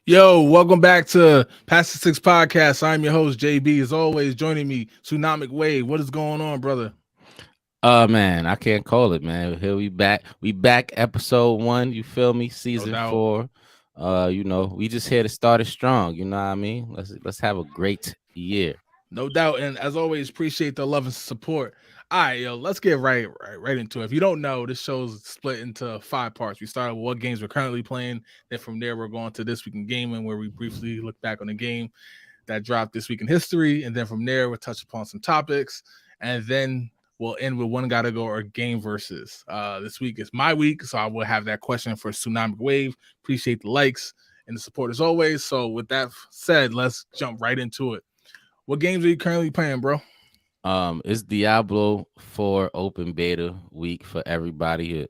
Yo, welcome back to Past the Six Podcast. I'm your host, JB. As always, joining me, Tsunamic Wave. What is going on, brother? Man, I can't call it, man. Here we back. We back episode 1, you feel me? No Season doubt. 4. We just here to start it strong, you know what I mean? Let's have a great year. No doubt. And as always, appreciate the love and support. All right, yo, let's get right into it. If you don't know, this show's split into 5 parts. We started with what games we're currently playing. Then from there, we're going to This Week in Gaming, where we briefly look back on the game that dropped this week in history. And then from there, we'll touch upon some topics. And then we'll end with one gotta go or game versus. This week is my week, so I will have that question for Tsunami Wave. Appreciate the likes and the support as always. So with that said, let's jump right into it. What games are you currently playing, bro? It's Diablo 4 open beta week for everybody.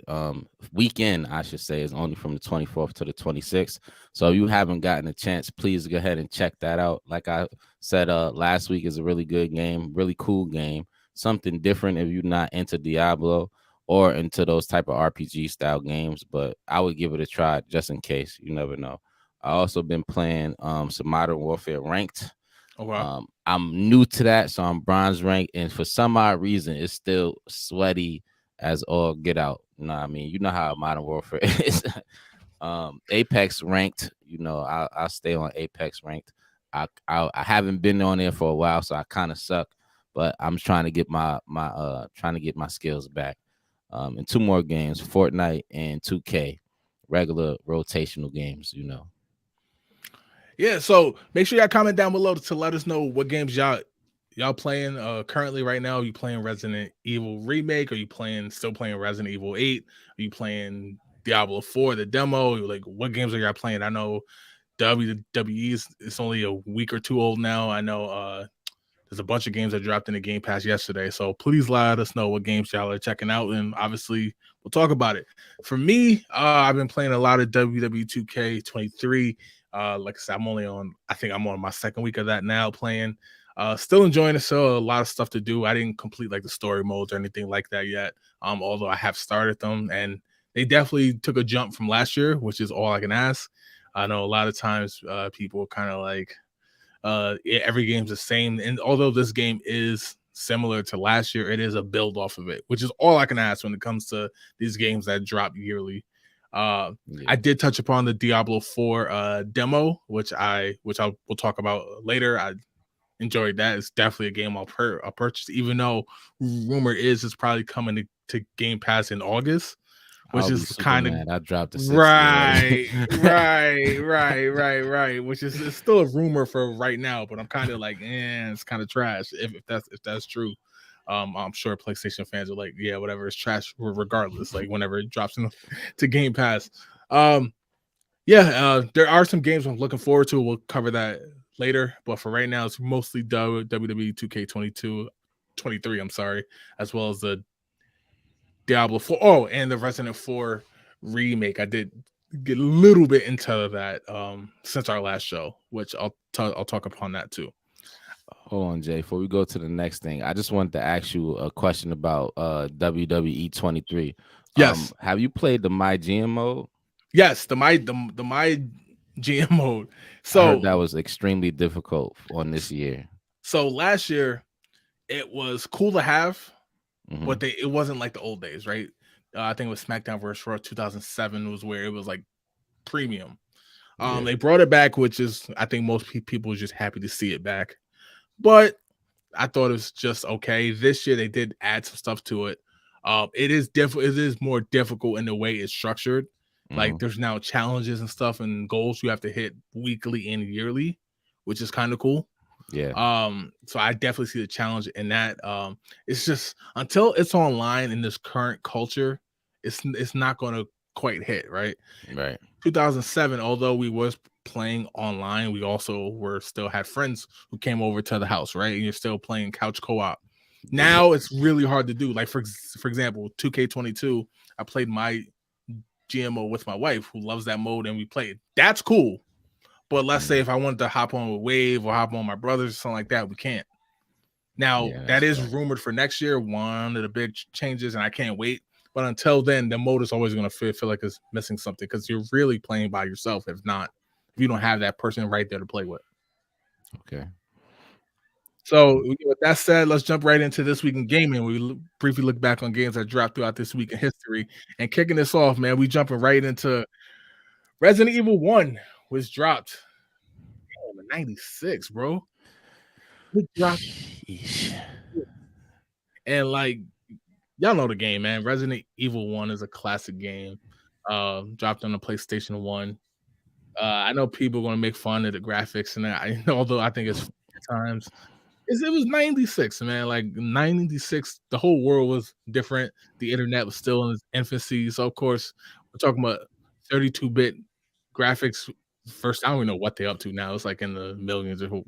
Weekend, I should say, is only from the 24th to the 26th. So if you haven't gotten a chance, please go ahead and check that out. Like I said, last week is a really good game, really cool game. Something different if you're not into Diablo or into those type of RPG style games, but I would give it a try just in case. You never know. I also been playing some Modern Warfare Ranked. Okay. I'm new to that, so I'm bronze rank, and for some odd reason, it's still sweaty as all get out. You know what I mean? You know how Modern Warfare is. Apex ranked, I'll stay on Apex ranked. I haven't been on there for a while, so I kind of suck, but I'm trying to get my skills back. And 2 more games, Fortnite and 2K, regular rotational games. Yeah, so make sure y'all comment down below to let us know what games y'all playing currently right now. Are you playing Resident Evil Remake? Are you still playing Resident Evil 8? Are you playing Diablo 4, the demo? Like, what games are y'all playing? I know WWE is only a week or two old now. I know there's a bunch of games that dropped in the Game Pass yesterday. So please let us know what games y'all are checking out, and obviously we'll talk about it. For me, I've been playing a lot of WWE 2K23. Like I said, I think I'm on my second week of that now playing. Still enjoying it. So a lot of stuff to do. I didn't complete like the story modes or anything like that yet. Although I have started them, and they definitely took a jump from last year, which is all I can ask. I know a lot of times people kind of like every game's the same, and although this game is similar to last year, it is a build off of it, which is all I can ask when it comes to these games that drop yearly. I Yeah. did touch upon the Diablo 4 demo, which I will talk about later. I enjoyed that. It's definitely a game I'll purchase, even though rumor is it's probably coming to Game Pass in August, which I'll be is super kind of mad. I dropped the 60 already. right. Which is it's still a rumor for right now, but I'm kind of like, it's kind of trash if that's true. I'm sure PlayStation fans are like, yeah, whatever, it's trash regardless. Like whenever it drops into to Game Pass. Um, there are some games I'm looking forward to. We'll cover that later, but for right now, it's mostly WWE 2K22, 23. I'm sorry, as well as the Diablo 4. Oh, and the Resident 4 remake. I did get a little bit into that since our last show, which I'll talk upon that too. Hold on, Jay. Before we go to the next thing, I just wanted to ask you a question about WWE 23. Yes, Have you played the My GM mode? yes, the my GM mode. I heard So that was extremely difficult on this year. last year it was cool to have, Hmm. but it wasn't like the old days, right? I think it was SmackDown vs. Raw 2007 was where it was like premium. Yeah. They brought it back, which is I think most people are just happy to see it back. But I thought it was just okay. This year they did add some stuff to it. It is difficult. It is more difficult in the way it's structured. Like Hmm. there's now challenges and stuff and goals you have to hit weekly and yearly, which is kind of cool. Yeah. So I definitely see the challenge in that. It's just until it's online in this current culture, it's not going to quite hit right. Right. 2007, although we was playing online, we also were still had friends who came over to the house, right? And you're still playing couch co-op. Yeah. Now it's really hard to do. Like for example, 2K22, I played my GMO with my wife who loves that mode and we played. That's cool. But let's say Mm. if I wanted to hop on with Wave or hop on my brothers or something like that, we can't. Now Yeah, that that's is facts. rumored for next year, one of the big changes, and I can't wait. But until then, the mode is always going to feel like it's missing something because you're really playing by yourself. If not, if you don't have that person right there to play with. Okay. So, with that said, let's jump right into this week in gaming. Briefly look back on games that dropped throughout this week in history. And kicking this off, man, we jumping right into Resident Evil 1, which dropped in 96, bro. It dropped. Sheesh. And like, y'all know the game, man. Resident Evil 1 is a classic game. Dropped on the PlayStation 1. I know people are going to make fun of the graphics and that, although I think it's fun at times. It was 96, man. Like 96, the whole world was different. The internet was still in its infancy. So, of course, we're talking about 32-bit graphics. First, I don't even know what they're up to now. It's like in the millions or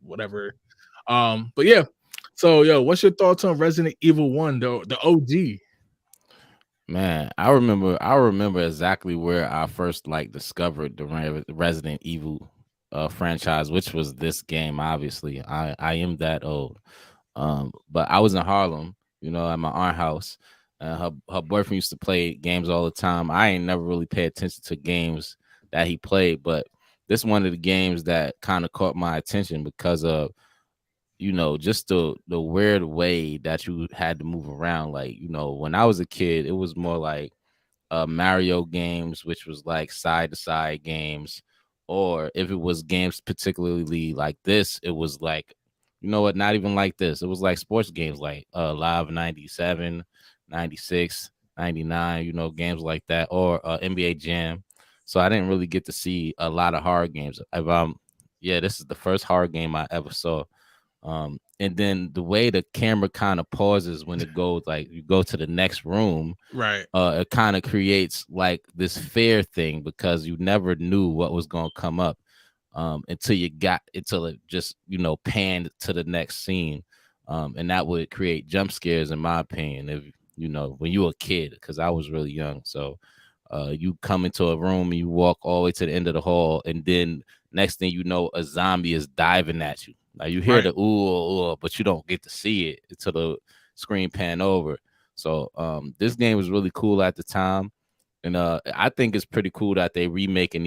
whatever. But yeah. So, yo, what's your thoughts on Resident Evil 1, the OG? Man, I remember exactly where I first like discovered the Resident Evil franchise, which was this game. Obviously, I am that old. But I was in Harlem, at my aunt house. Her boyfriend used to play games all the time. I ain't never really paid attention to games that he played, but this one of the games that kind of caught my attention because of just the weird way that you had to move around. Like, when I was a kid, it was more like Mario games, which was like side to side games, or if it was games particularly like this, it was like, not even like this. It was like sports games like Live 97, 96, 99, games like that, or NBA Jam. So I didn't really get to see a lot of horror games. Yeah, this is the first horror game I ever saw. And then the way the camera kind of pauses when it goes, like you go to the next room, Right. it kind of creates like this fear thing because you never knew what was going to come up until it just panned to the next scene, and that would create jump scares in my opinion. If when you were a kid, because I was really young, so you come into a room and you walk all the way to the end of the hall, and then next thing you know, a zombie is diving at you. Like you hear Right. the ooh, but you don't get to see it until the screen pan over. So this game was really cool at the time, and I think it's pretty cool that they remaking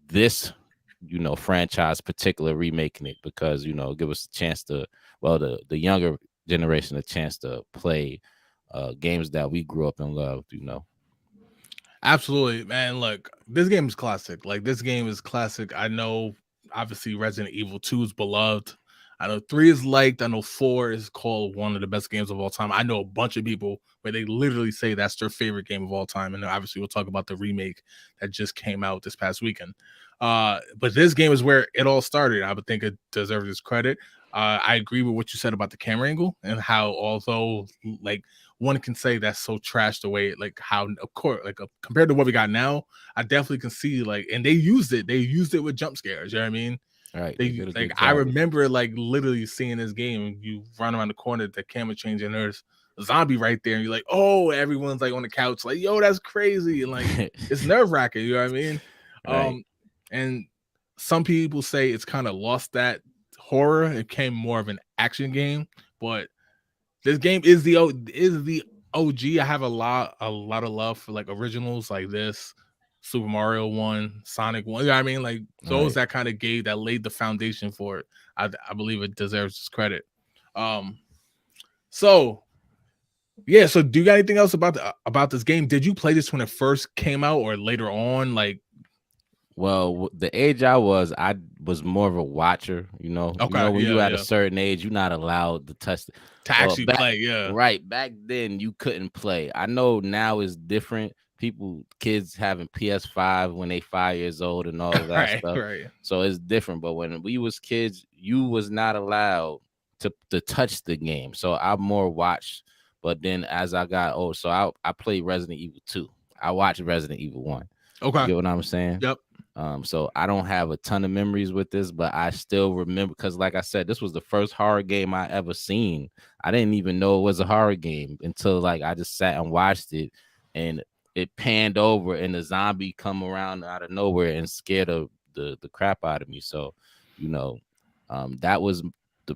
this franchise particular remaking it because give us a chance to the younger generation a chance to play games that we grew up and loved. Absolutely, man. Look, this game is classic. Like this game is classic. I know obviously Resident Evil 2 is beloved. I know 3 is liked. I know 4 is called one of the best games of all time. I know a bunch of people where they literally say that's their favorite game of all time. And obviously we'll talk about the remake that just came out this past weekend. But this game is where it all started. I would think it deserves its credit. I agree with what you said about the camera angle and how although like one can say that's so trashed away, like how of course like compared to what we got now, I definitely can see like, and they used it with jump scares. You know what I mean? All right, they They did a like good I job with it. remember like literally seeing this game and you run around the corner, the camera change, and there's a zombie right there, and you're like, oh, everyone's like on the couch, like, yo, that's crazy, and like it's nerve wracking. You know what I mean? Right. And some people say it's kind of lost that horror. It became more of an action game, but this game is the OG. I have a lot of love for like originals like this, Super Mario 1, Sonic 1. You know what I mean? Like those Right. that kind of that laid the foundation for it. I believe it deserves its credit. Um so yeah, so do you got anything else about this game? Did you play this when it first came out or later on? Like Well, the age I was more of a watcher. okay, When you yeah, at a yeah. certain age, you're not allowed to touch. To actually Back play, yeah. right back then, you couldn't play. I know now is different. Kids having PS5 when they 5 years old and all of that Right, stuff. right. So it's different. But when we was kids, you was not allowed to touch the game. So I more watched. But then as I got old, so I played Resident Evil 2. I watched Resident Evil 1. You Okay. get what I'm saying? Yep. So I don't have a ton of memories with this, but I still remember because, like I said, this was the first horror game I ever seen. I didn't even know it was a horror game until like I just sat and watched it, and it panned over, and the zombie come around out of nowhere and scared the crap out of me. So, that was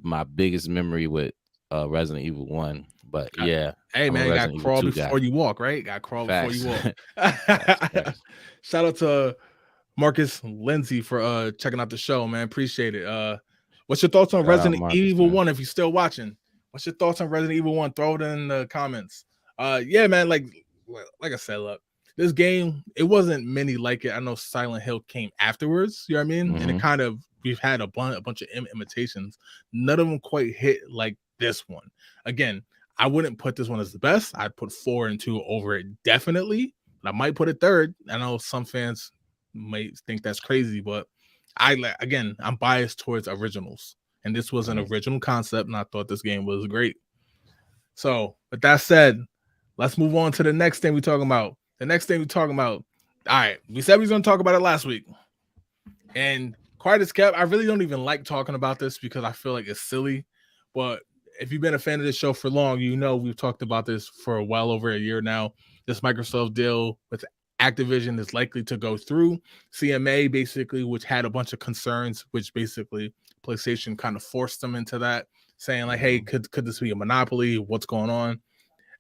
my biggest memory with Resident Evil 1. But yeah, Hey I'm a man, you got to Resident Evil crawl 2 guy. before you walk, right? Got to crawl before Facts, you walk. facts, facts. Shout out to Marcus Lindsay for checking out the show, man. Appreciate it. What's your thoughts on Shout out Resident Marcus, Evil man. 1 if you're still watching? What's your thoughts on Resident Evil 1? Throw it in the comments. Yeah, man, like I said, look, this game, it wasn't many like it. I know Silent Hill came afterwards, you know what I mean? And it kind of we've had a bunch of imitations. None of them quite hit like this one. Again, I wouldn't put this one as the best. I'd put 4 and 2 over it definitely. But I might put it third. I know some fans might think that's crazy, but I'm biased towards originals, and this was an Right. original concept, and I thought this game was great. So, with that said, let's move on to the next thing we're talking about. The next thing we're talking about. All right, we said we was going to talk about it last week, and quiet as kept. I really don't even like talking about this because I feel like it's silly. But if you've been a fan of this show for long, you know we've talked about this for well over a year now. This Microsoft deal with Activision is likely to go through. CMA basically, which had a bunch of concerns, which basically PlayStation kind of forced them into that, saying like, "Hey, could this be a monopoly? What's going on?"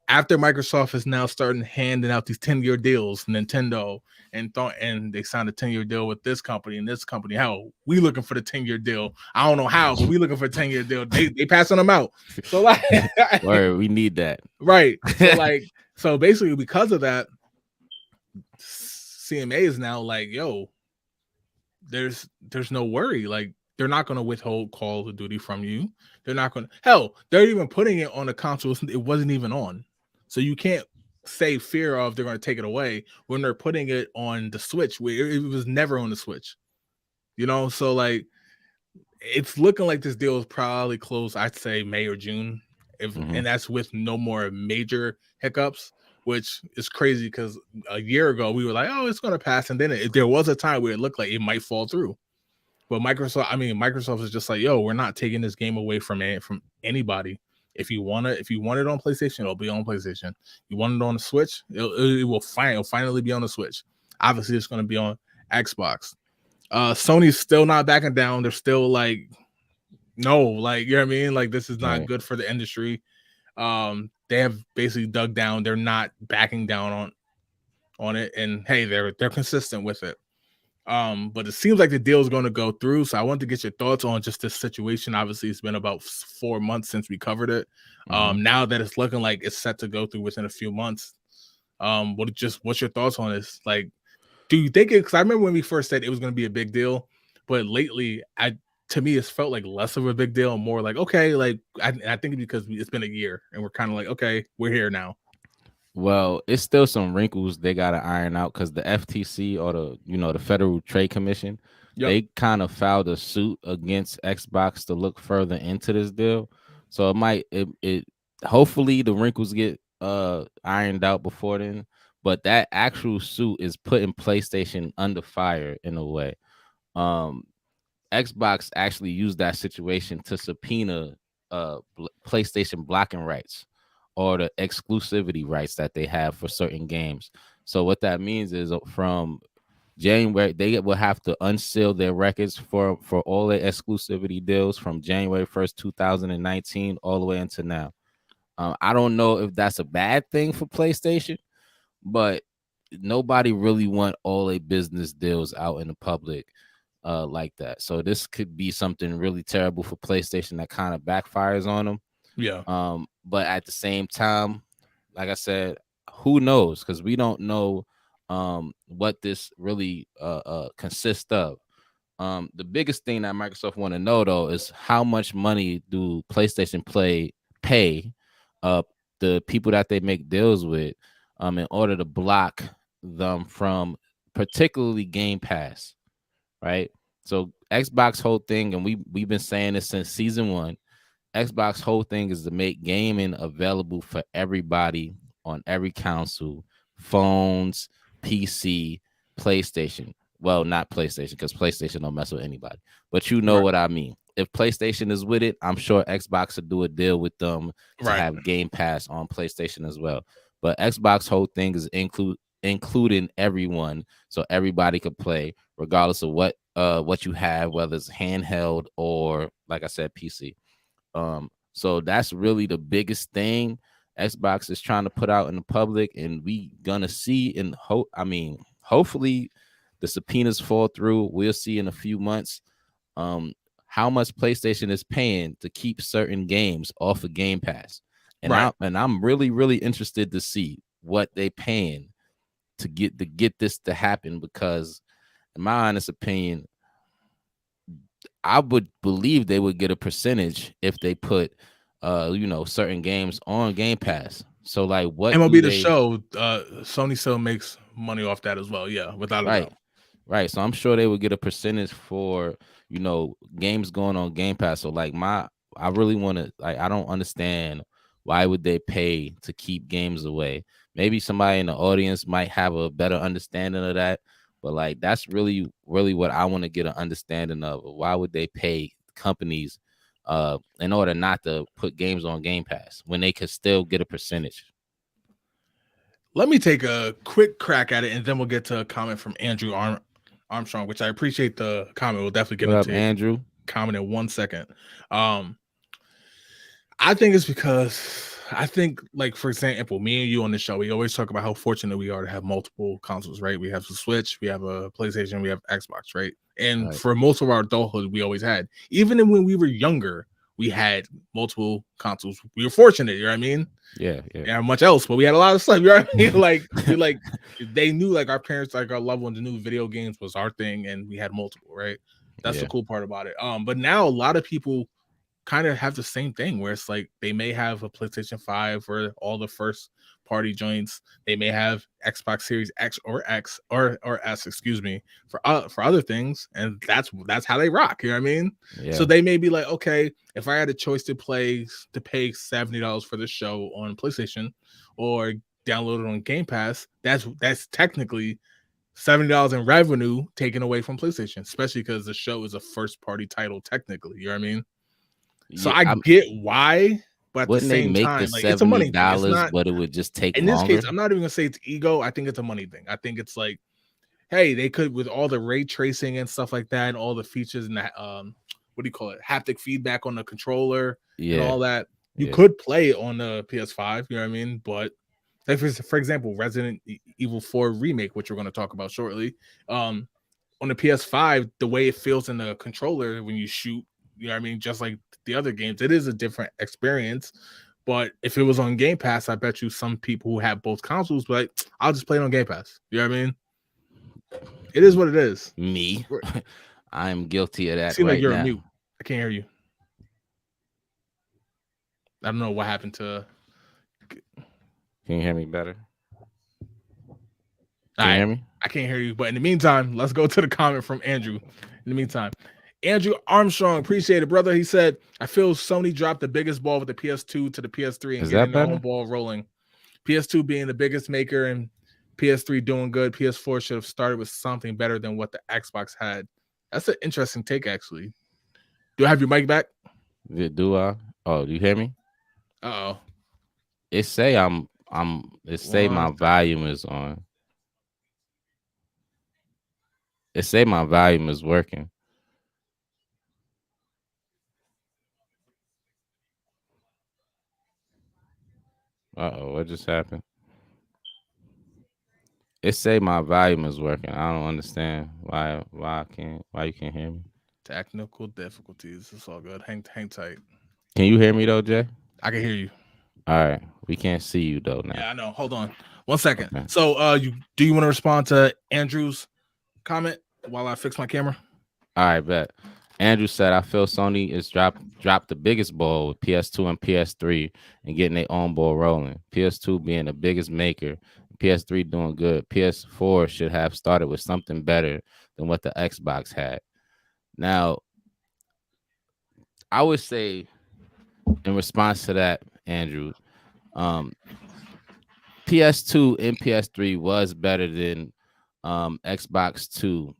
After Microsoft is now starting handing out these 10-year deals, Nintendo and they signed a 10-year deal with this company and this company. How we looking for the 10-year deal? I don't know how, but we looking for a 10-year deal. They passing them out. So like, Word, we need that. right. So basically because of that, CMA is now like, yo, there's no worry. Like they're not going to withhold Call of Duty from you. They're not going to. Hell, they're even putting it on a console. It wasn't even on, so you can't say fear of they're going to take it away when they're putting it on the Switch, where it was never on the Switch. You know, so like it's looking like this deal is probably closed. I'd say May or June, and that's with no more major hiccups. Which is crazy because a year ago we were like, "Oh, it's going to pass," and then there was a time where it looked like it might fall through. But Microsoft is just like, yo, we're not taking this game away from anybody. If you want it on PlayStation, it'll be on PlayStation. You want it on the Switch, it'll finally be on the Switch. Obviously, it's going to be on Xbox. Sony's still not backing down. They're still like, no, like, you know what I mean? Like, this is not good for the industry. They have basically dug down. They're not backing down on it, and hey, they're consistent with it. But it seems like the deal is going to go through. So I wanted to get your thoughts on just this situation. Obviously, it's been about 4 months since we covered it. Now that it's looking like it's set to go through within a few months. What's your thoughts on this? Like, do you think it? Because I remember when we first said it was going to be a big deal, but lately, to me, it's felt like less of a big deal and more like, okay, like I think because it's been a year and we're kind of like, okay, we're here now. Well, it's still some wrinkles they gotta iron out because the FTC or the Federal Trade Commission, they kind of filed a suit against Xbox to look further into this deal. So it hopefully the wrinkles get ironed out before then. But that actual suit is putting PlayStation under fire in a way. Xbox actually used that situation to subpoena PlayStation blocking rights or the exclusivity rights that they have for certain games. So what that means is from January, they will have to unseal their records for all their exclusivity deals from January 1st, 2019, all the way into now. I don't know if that's a bad thing for PlayStation, but nobody really want all their business deals out in the public like that. So this could be something really terrible for PlayStation that kind of backfires on them. Yeah. But at the same time, like I said, who knows? Because we don't know what this really consists of. The biggest thing that Microsoft want to know though is how much money do PlayStation pay the people that they make deals with in order to block them from particularly Game Pass, right? So Xbox whole thing, and we've been saying this since season 1. Xbox whole thing is to make gaming available for everybody on every console, phones, PC, PlayStation. Well, not PlayStation, because PlayStation don't mess with anybody. But you know what I mean. If PlayStation is with it, I'm sure Xbox will do a deal with them to have Game Pass on PlayStation as well. But Xbox whole thing is including everyone, so everybody could play, regardless of what you have, whether it's handheld or, like I said, PC. So that's really the biggest thing Xbox is trying to put out in the public, and we gonna see hopefully the subpoenas fall through. We'll see in a few months how much PlayStation is paying to keep certain games off of Game Pass. And Right. I'm really, really interested to see what they paying to get this to happen, because in my honest opinion, I would believe they would get a percentage if they put certain games on Game Pass. So like what do MLB The they Show, Sony still makes money off that as well. Yeah, without a right. doubt. Right. So I'm sure they would get a percentage for, games going on Game Pass. So like I really want to, like, I don't understand why would they pay to keep games away. Maybe somebody in the audience might have a better understanding of that. But like that's really, really what I want to get an understanding of. Why would they pay companies in order not to put games on Game Pass when they could still get a percentage? Let me take a quick crack at it, and then we'll get to a comment from Andrew Armstrong, which I appreciate the comment. We'll definitely get What up, into it. Andrew? Comment in 1 second. I think it's because I think, like, for example, me and you on the show, we always talk about how fortunate we are to have multiple consoles, right? We have the Switch, we have a PlayStation, we have Xbox, right? And Right. for most of our adulthood, we always had. Even when we were younger, we had multiple consoles. We were fortunate, you know what I mean? Yeah. Yeah, much else, but we had a lot of stuff. You know what I mean? Like they knew, like, our parents, like our loved ones knew video games was our thing, and we had multiple, right? That's the Yeah. cool part about it. But now a lot of people kind of have the same thing where it's like they may have a PlayStation 5 for all the first party joints. They may have Xbox Series X or S, excuse me, for other things, and that's how they rock. You know what I mean? Yeah. So they may be like, okay, if I had a choice to pay $70 for the show on PlayStation or download it on Game Pass, that's technically $70 in revenue taken away from PlayStation, especially because the show is a first party title technically. You know what I mean? So Yeah, I get why, but at the wouldn't they same make the time, like, it's a money thing. It's $70, not, but it would just take in this case, longer? I'm not even gonna say it's ego. I think it's a money thing. I think it's like, hey, they could, with all the ray tracing and stuff like that, and all the features and that, what do you call it, haptic feedback on the controller and Yeah, all that, you yeah, could play on the PS5. You know what I mean? But like, for example, Resident Evil 4 remake, which we're going to talk about shortly, on the PS5, the way it feels in the controller when you shoot, you know what I mean? Just like the other games, it is a different experience. But if it was on Game Pass, I bet you some people who have both consoles, like, I'll just play it on Game Pass. You know what I mean? It is what it is. me. I'm guilty of that Seem like right you're a now. mute. I can't hear you. I don't know what happened to. Can you hear me better? All Can you right, hear me? I can't hear you. But in the meantime, let's go to the comment from Andrew. In the meantime, Andrew Armstrong, appreciate it, brother. He said, I feel Sony dropped the biggest ball with the PS2 to the PS3 and Is that getting the better? home ball rolling. PS2 being the biggest maker and PS3 doing good. PS4 should have started with something better than what the Xbox had. That's an interesting take, actually. Do I have your mic back? Do I? Oh, do you hear me? Uh-oh. It say it say my volume is on. It say my volume is working. Uh-oh, what just happened? It say my volume is working. I don't understand why you can't hear me. Technical difficulties. It's all good. Hang tight. Can you hear me though, Jay? I can hear you. All right. We can't see you though now. Yeah, I know. Hold on 1 second. Okay. So you want to respond to Andrew's comment while I fix my camera? All right, bet. Andrew said, I feel Sony is dropped the biggest ball with PS2 and PS3 and getting their own ball rolling. PS2 being the biggest maker, PS3 doing good. PS4 should have started with something better than what the Xbox had. Now, I would say in response to that, Andrew, PS2 and PS3 was better than Xbox 2.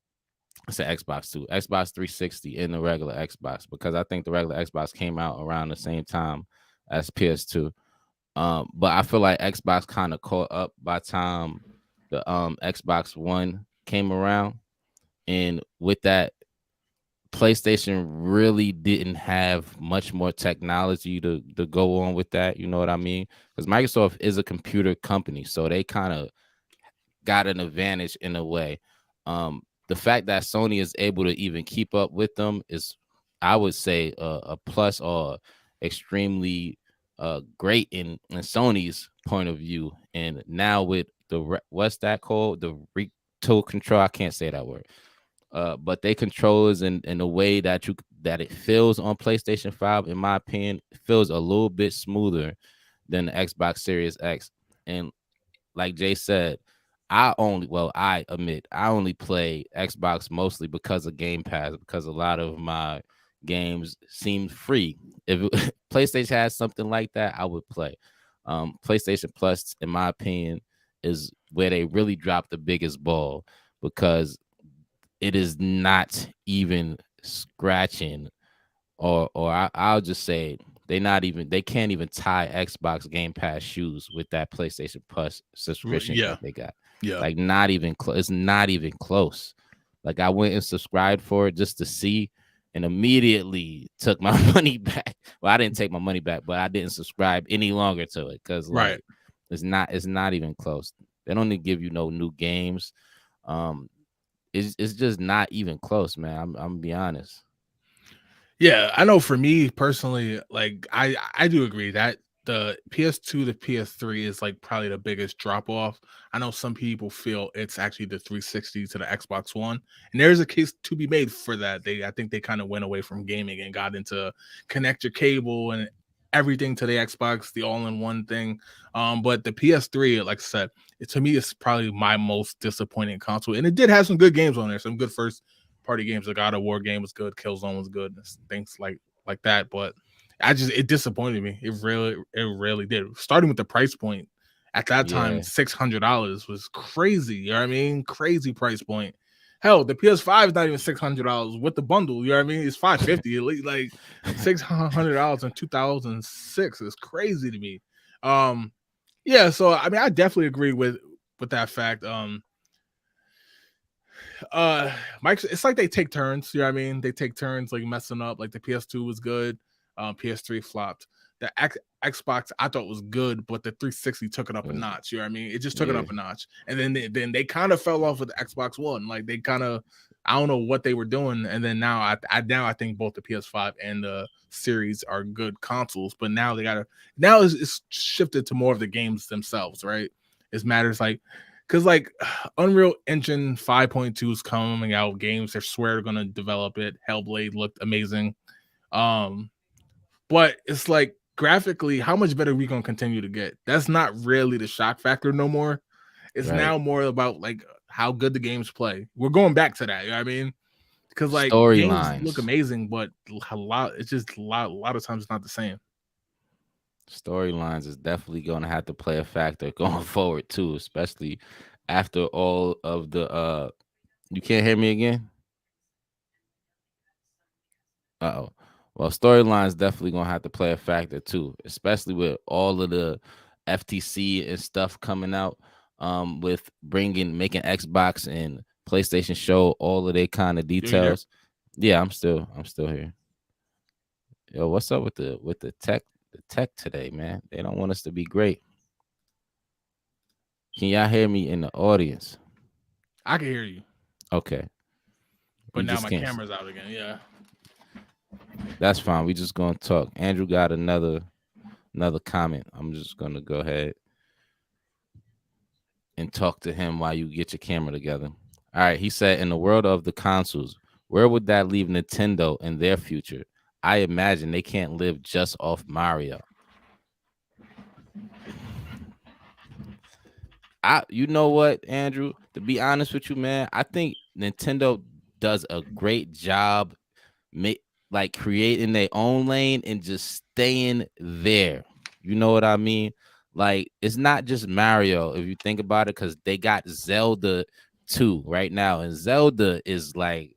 I said Xbox 2, Xbox 360 in the regular Xbox, because I think the regular Xbox came out around the same time as PS2. But I feel like Xbox kind of caught up by time the Xbox One came around. And with that, PlayStation really didn't have much more technology to go on with that. You know what I mean? Because Microsoft is a computer company, so they kind of got an advantage in a way. the fact that Sony is able to even keep up with them is, I would say, a plus or extremely great in Sony's point of view. And now with what's that called? The retool control. I can't say that word. But they controls in a way that it feels on PlayStation 5, in my opinion, feels a little bit smoother than the Xbox Series X. And like Jay said, I admit I only play Xbox mostly because of Game Pass, because a lot of my games seem free. If PlayStation has something like that, I would play. PlayStation Plus, in my opinion, is where they really drop the biggest ball, because it is not even scratching, I'll just say they can't even tie Xbox Game Pass shoes with that PlayStation Plus subscription Yeah, that they got. yeah, Like, not even close. It's not even close. Like, I went and subscribed for it just to see, and immediately took my money back. Well, I didn't take my money back, but I didn't subscribe any longer to it, because right. like it's not even close. They don't even give you no new games. Um, it's just not even close, man. I'm gonna be honest. Yeah, I know for me personally, like I do agree that the PS2 to PS3 is like probably the biggest drop off. I know some people feel it's actually the 360 to the Xbox One, and there's a case to be made for that. I think they kind of went away from gaming and got into connect your cable and everything to the Xbox, the all-in-one thing. But the PS3, like I said, to me, it's probably my most disappointing console, and it did have some good games on there, some good first party games. The God of War game was good, Killzone was good, things like that. But it disappointed me. It really did. Starting with the price point at that time, Yeah. $600 was crazy. You know what I mean? Crazy price point. Hell, the PS5 is not even $600 with the bundle. You know what I mean? It's 550 at least. Like $600 in 2006 is crazy to me. Yeah. So I mean, I definitely agree with that fact. Mike, it's like they take turns. You know what I mean? They take turns like messing up. Like the PS2 was good, PS3 flopped. The Xbox I thought was good, but the 360 took it up a notch. You know what I mean? It just took it Yeah. up a notch, and then they kind of fell off with the Xbox One. Like they kind of, I don't know what they were doing, and then now I think both the PS5 and the Series are good consoles, but now now it's shifted to more of the games themselves, right? It matters like because like Unreal Engine 5.2 is coming out. Games they swear they're gonna develop it. Hellblade looked amazing. Um, but it's like graphically, how much better are we gonna continue to get? That's not really the shock factor no more. It's Right. now more about like how good the games play. We're going back to that. You know what I mean? Because like games look Storylines. amazing, but it's just a lot of times it's not the same. Storylines is definitely gonna have to play a factor going forward too, especially after all of the you can't hear me again? Uh-oh. Well, storylines definitely gonna have to play a factor too, especially with all of the FTC and stuff coming out. With making Xbox and PlayStation show all of their kind of You there? details. Yeah, I'm still here. Yo, what's up with the tech today, man? They don't want us to be great. Can y'all hear me in the audience? I can hear you, Okay, we but now just my can't. camera's out again. Yeah. That's fine. We just gonna talk. Andrew got another comment. I'm just gonna go ahead and talk to him while you get your camera together. All right. He said, in the world of the consoles, where would that leave Nintendo in their future? I imagine they can't live just off Mario. You know what, Andrew? To be honest with you, man, I think Nintendo does a great job, make like creating their own lane and just staying there. You know what I mean? Like, it's not just Mario if you think about it, because they got Zelda 2 right now, and Zelda is like,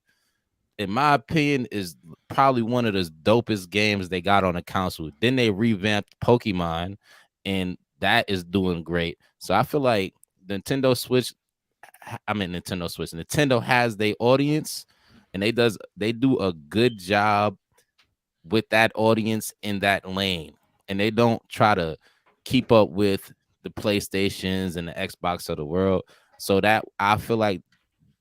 in my opinion, is probably one of the dopest games they got on the console. Then they revamped Pokemon, and that is doing great. So I feel like Nintendo Switch, I mean Nintendo Switch, Nintendo has their audience, and they do a good job with that audience in that lane, and they don't try to keep up with the PlayStations and the Xbox of the world. So that I feel like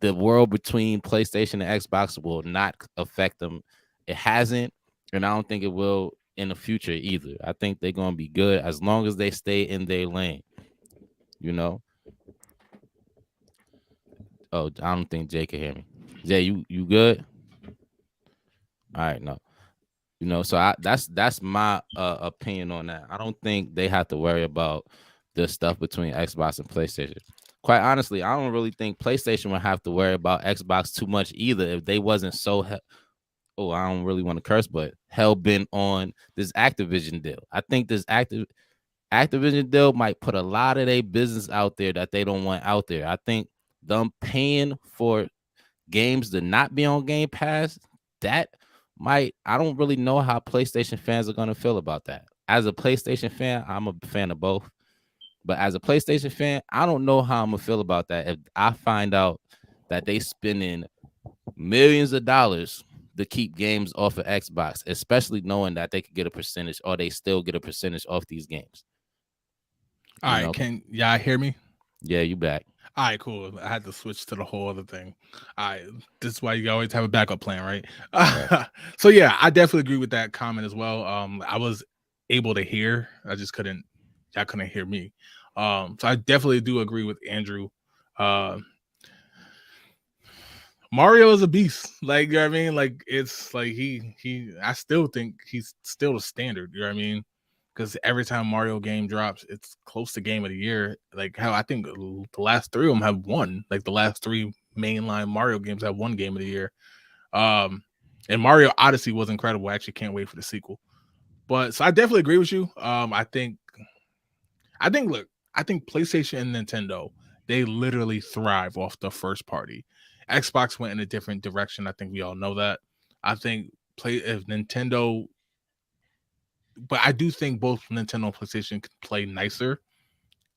the world between PlayStation and Xbox will not affect them. It hasn't, and I don't think it will in the future either. I think they're gonna be good as long as they stay in their lane. You know. Oh, I don't think Jay can hear me. Jay, you good? All right, no. So that's my opinion on that. I don't think they have to worry about the stuff between Xbox and PlayStation. Quite honestly, I don't really think PlayStation would have to worry about Xbox too much either if they wasn't so I don't really want to curse, but hell bent on this Activision deal. I think this Activision deal might put a lot of their business out there that they don't want out there. I think them paying for games to not be on Game Pass, that I don't really know how PlayStation fans are going to feel about that. As a PlayStation fan, I'm a fan of both. But as a PlayStation fan, I don't know how I'm going to feel about that if I find out that they spending millions of dollars to keep games off of Xbox, especially knowing that they could get a percentage or they still get a percentage off these games. All right, can y'all hear me? Yeah, you back. All right, cool. I had to switch to the whole other thing. All right, this is why you always have a backup plan, right? Right. So yeah, I definitely agree with that comment as well. I was able to hear, I just couldn't. Y'all couldn't hear me. So I definitely do agree with Andrew. Mario is a beast. Like, you know what I mean? Like, it's like I still think he's still the standard, you know what I mean? Because every time Mario game drops, it's close to game of the year. Like how I think the last three of them have won. Like the last three mainline Mario games have won game of the year. And Mario Odyssey was incredible. I actually can't wait for the sequel. But so I definitely agree with you. I think look, I think PlayStation and Nintendo, they literally thrive off the first party. Xbox went in a different direction. I think we all know that. I think if Nintendo, but I do think both Nintendo and PlayStation can play nicer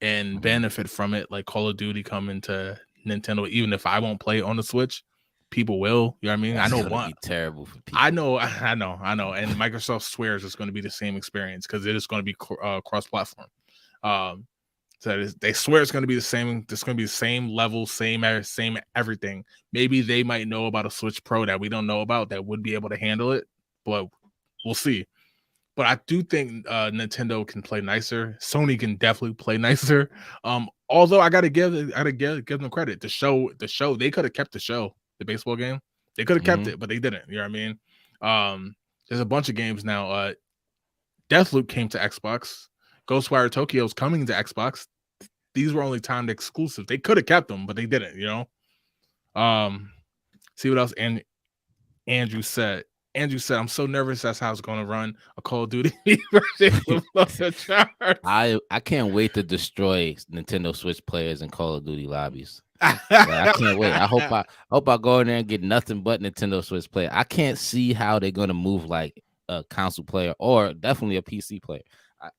and benefit from it. Like Call of Duty coming to Nintendo, even if I won't play it on the Switch, people will. You know what I mean? That's I know gonna be terrible for people. I know. And Microsoft swears it's going to be the same experience because it is going to be cross-platform. So they swear it's going to be the same. It's going to be the same level, same everything. Maybe they might know about a Switch Pro that we don't know about that would be able to handle it, but we'll see. But I do think Nintendo can play nicer. Sony can definitely play nicer. Although I gotta give them credit. The show they could have kept the baseball game. They could have kept it, but they didn't. You know what I mean? There's a bunch of games now. Deathloop came to Xbox. Ghostwire Tokyo is coming to Xbox. These were only timed exclusives. They could have kept them, but they didn't. You know. See what else? And Andrew said, I'm so nervous that's how it's going to run a Call of Duty I can't wait to destroy Nintendo Switch players and Call of Duty lobbies. I can't wait. I hope I go in there and get nothing but Nintendo Switch player. I can't see how they're going to move like a console player or definitely a PC player.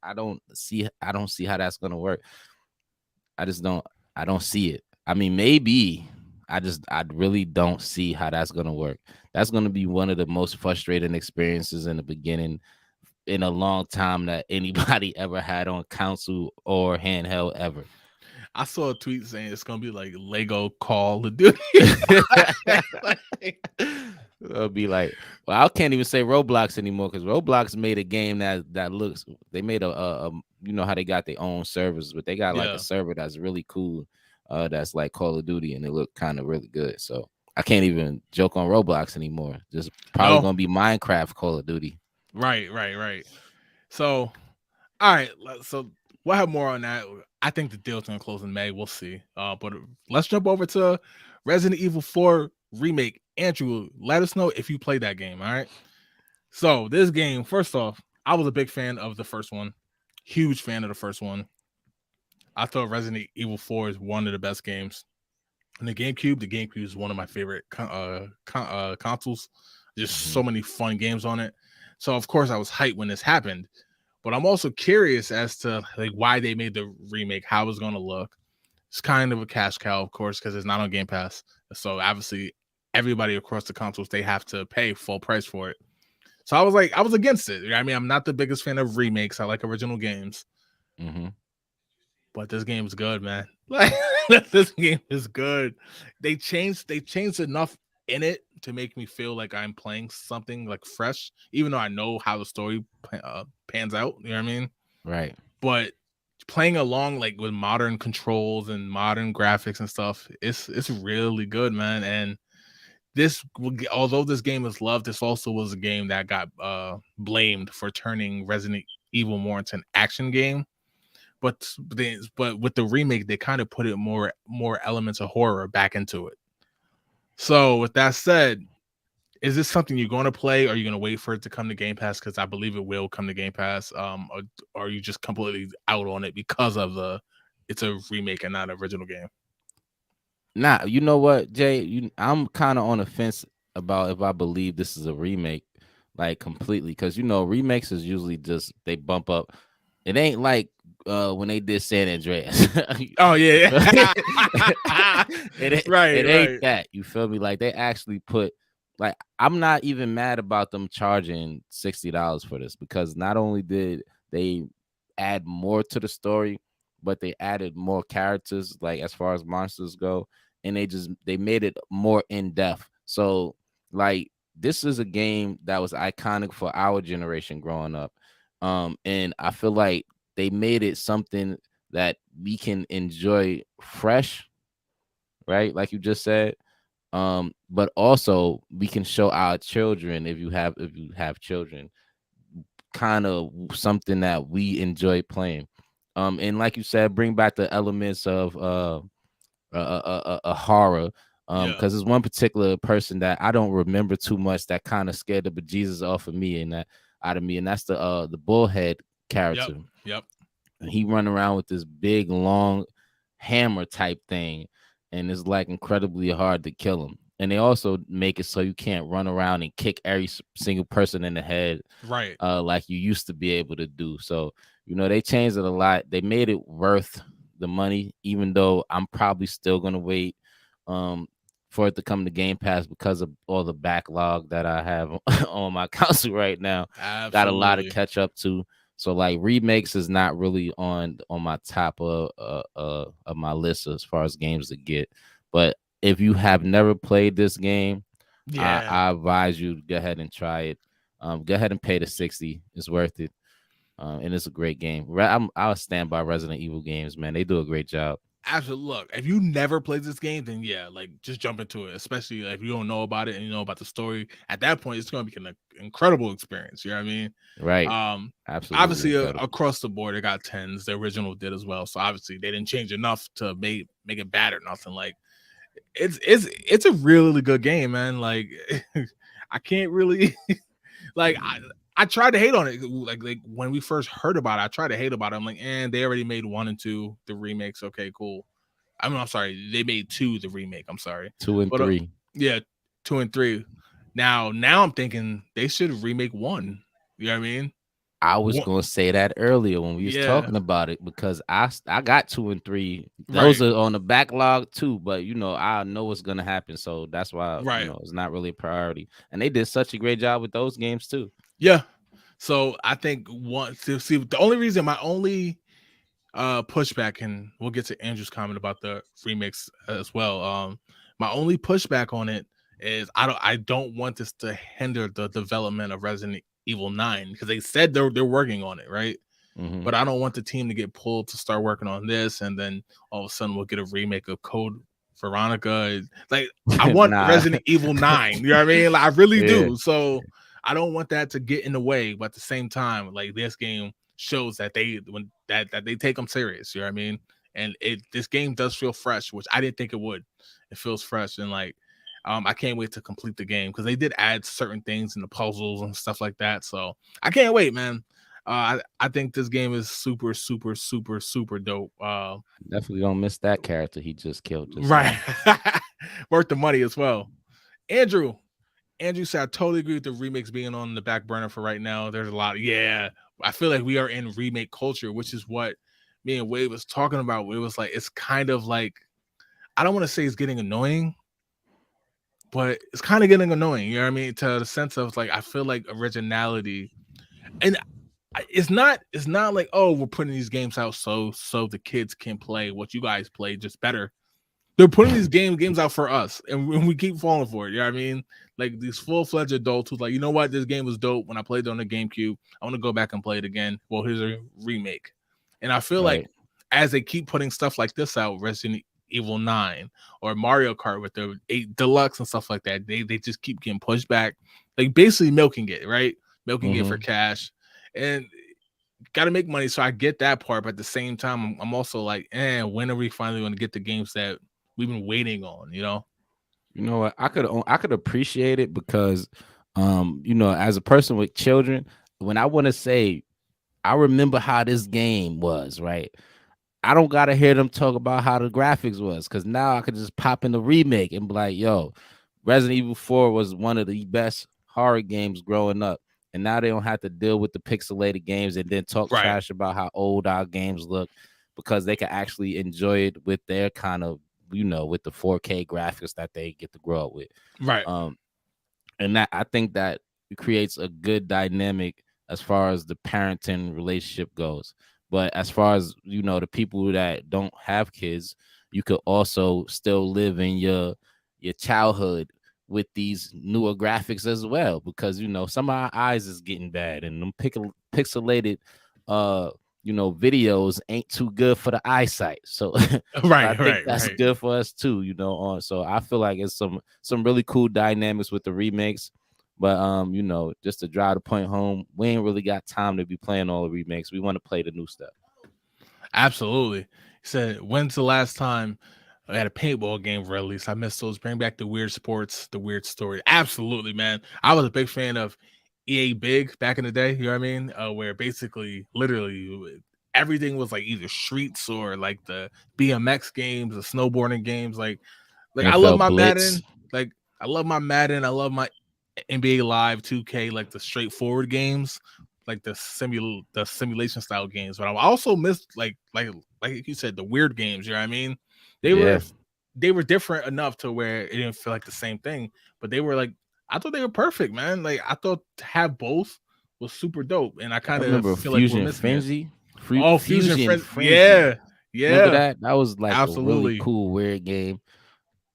I don't see how that's going to work. I don't see it. I mean, maybe I really don't see how that's going to work. That's going to be one of the most frustrating experiences in the beginning in a long time that anybody ever had on console or handheld ever. I saw a tweet saying it's going to be like Lego Call of Duty. It'll be like, well, I can't even say Roblox anymore because Roblox made a game that looks. They made a you know how they got their own servers, but they got like a server that's really cool. That's like Call of Duty, and it looked kind of really good. So I can't even joke on Roblox anymore. Just probably gonna be Minecraft Call of Duty. Right. So, all right. So we'll have more on that. I think the deal's gonna close in May. We'll see. But let's jump over to Resident Evil 4 Remake. Andrew, let us know if you played that game. All right. So this game, first off, I was a big fan of the first one. Huge fan of the first one. I thought Resident Evil 4 is one of the best games. And the GameCube is one of my favorite consoles. There's so many fun games on it. So of course I was hyped when this happened. But I'm also curious as to like why they made the remake, how it's going to look. It's kind of a cash cow, of course, because it's not on Game Pass. So obviously everybody across the consoles, they have to pay full price for it. So I was against it. I mean, I'm not the biggest fan of remakes. I like original games. But this game's good, man. Like This game is good. They changed enough in it to make me feel like I'm playing something like fresh, even though I know how the story pans out. You know what I mean? Right. But playing along like with modern controls and modern graphics and stuff, it's really good, man. And although this game is loved, this also was a game that got blamed for turning Resident Evil more into an action game. But with the remake, they kind of put it more elements of horror back into it. So with that said, is this something you're going to play? Or are you going to wait for it to come to Game Pass? Because I believe it will come to Game Pass. Or are you just completely out on it because of it's a remake and not an original game? Nah, you know what, Jay? I'm kind of on the fence about if I believe this is a remake, like completely, because remakes is usually just they bump up. It ain't like when they did San Andreas. Oh You yeah, feel me? yeah. It Right, ain't right. that. You feel me? Like they actually put like I'm not even mad about them charging $60 for this because not only did they add more to the story, but they added more characters, like as far as monsters go, and they made it more in depth. So like this is a game that was iconic for our generation growing up. And I feel like they made it something that we can enjoy fresh, right? Like you just said. But also we can show our children, if you have children, kind of something that we enjoy playing. And like you said, bring back the elements of a horror. Yeah. Because there's one particular person that I don't remember too much that kind of scared the bejesus off of me and that out of me, and that's the bullhead Yep. character. Yep. And he run around with this big long hammer type thing, and it's like incredibly hard to kill him. And they also make it so you can't run around and kick every single person in the head Right. like you used to be able to do. So, they changed it a lot. They made it worth the money, even though I'm probably still gonna wait um for it to come to Game Pass because of all the backlog that I have on my console right now. Got a lot of Absolutely. catch up to. So like remakes is not really on my top of my list as far as games to get. But if you have never played this game, Yeah. I advise you to go ahead and try it. Go ahead and pay the 60. It's worth it. And it's a great game. I'll stand by Resident Evil games, man. They do a great job. Absolutely. Look, if you never played this game, then yeah, like just jump into it. Especially if you don't know about it and you know about the story. At that point, it's going to be an incredible experience. You know what I mean? Right. Um, Absolutely Obviously, incredible. across the board, it got tens. The original did as well. So obviously, they didn't change enough to make it bad or nothing. Like it's a really good game, man. Like I can't really like I tried to hate on it. Like when we first heard about it, I tried to hate about it. I'm like, and they already made 1 and 2, the remakes. Okay, cool. I'm sorry, they made 2 the remake. I'm sorry, 2 and 3. yeah, 2 and 3. Now I'm thinking they should remake 1. You know what I mean? I was One, gonna say that earlier when we was yeah, talking about it because I got 2 and 3. Those right, are on the backlog too, but I know what's gonna happen, so that's why right, it's not really a priority. And they did such a great job with those games too. yeah. So I think see the only reason my only pushback, and we'll get to Andrew's comment about the remix as well. My only pushback on it is I don't want this to hinder the development of Resident Evil 9 because they said they're working on it, right? Mm-hmm. But I don't want the team to get pulled to start working on this, and then all of a sudden we'll get a remake of Code Veronica. Like I want Nah. Resident Evil 9. You know what I mean? Like, I really Yeah. do. So I don't want that to get in the way. But at the same time, like this game shows that that they take them serious. You know what I mean? And this game does feel fresh, which I didn't think it would. It feels fresh and like I can't wait to complete the game because they did add certain things in the puzzles and stuff like that. So I can't wait, man. I think this game is super, super, super, super dope. Definitely don't miss that character he just killed just Right, now. worth the money as well. Andrew, Andrew said I totally agree with the remakes being on the back burner for right now. There's a lot. Yeah, I feel like we are in remake culture, which is what me and Wade was talking about. It was like it's kind of like I don't want to say it's getting annoying, but it's kind of getting annoying. You know what I mean? To the sense of like I feel like originality and it's not like, oh, we're putting these games out so the kids can play what you guys play just better. they're putting these games out for us, and we keep falling for it. You know what I mean? Like these full-fledged adults who's like, you know what, this game was dope when I played it on the GameCube. I want to go back and play it again. Well, here's a remake, and I feel like Right. as they keep putting stuff like this out, Resident Evil 9 or Mario Kart with the 8 Deluxe and stuff like that, they just keep getting pushed back, like basically milking it, right? Milking it for Mm-hmm. cash, and got to make money. So I get that part, but at the same time, I'm also like, when are we finally going to get the games that we've been waiting on? You know? You know what? I could appreciate it because, you know, as a person with children, when I want to say, I remember how this game was, right? I don't gotta hear them talk about how the graphics was, because now I could just pop in the remake and be like, yo, Resident Evil 4 was one of the best horror games growing up. And now they don't have to deal with the pixelated games and then talk Right, trash about how old our games look, because they can actually enjoy it with their kind of, you know, with the 4K graphics that they get to grow up with. right, Um, and that, I think that creates a good dynamic as far as the parenting relationship goes. But as far as, you know, the people that don't have kids, you could also still live in your childhood with these newer graphics as well, because, you know, some of our eyes is getting bad, and them pixelated uh you know, videos ain't too good for the eyesight. So so I right, think right, that's right. good for us too, you know. On So I feel like it's some really cool dynamics with the remakes. But you know, just to drive the point home, we ain't really got time to be playing all the remakes. We want to play the new stuff. Absolutely. He said, when's the last time I had a paintball game release? I miss those. Bring back the weird sports, the weird story. Absolutely, man. I was a big fan of EA Big back in the day. You know what I mean? Where basically, literally, everything was like either streets or like the BMX games, the snowboarding games. Like I love NFL my Blitz. Madden. Like I love my Madden. I love my NBA Live 2K, like the straightforward games, like the simulation style games. But I also missed like you said, the weird games. You know what I mean? They Yeah, were they were different enough to where it didn't feel like the same thing, but they were like, I thought they were perfect, man. Like I thought to have both was super dope, and I I kind of remember feel like we're Fusion missing it. Frenzy. Oh, Fusion Fusion Friends, Frenzy. yeah, Remember yeah, that? That was like a really absolutely. cool weird game.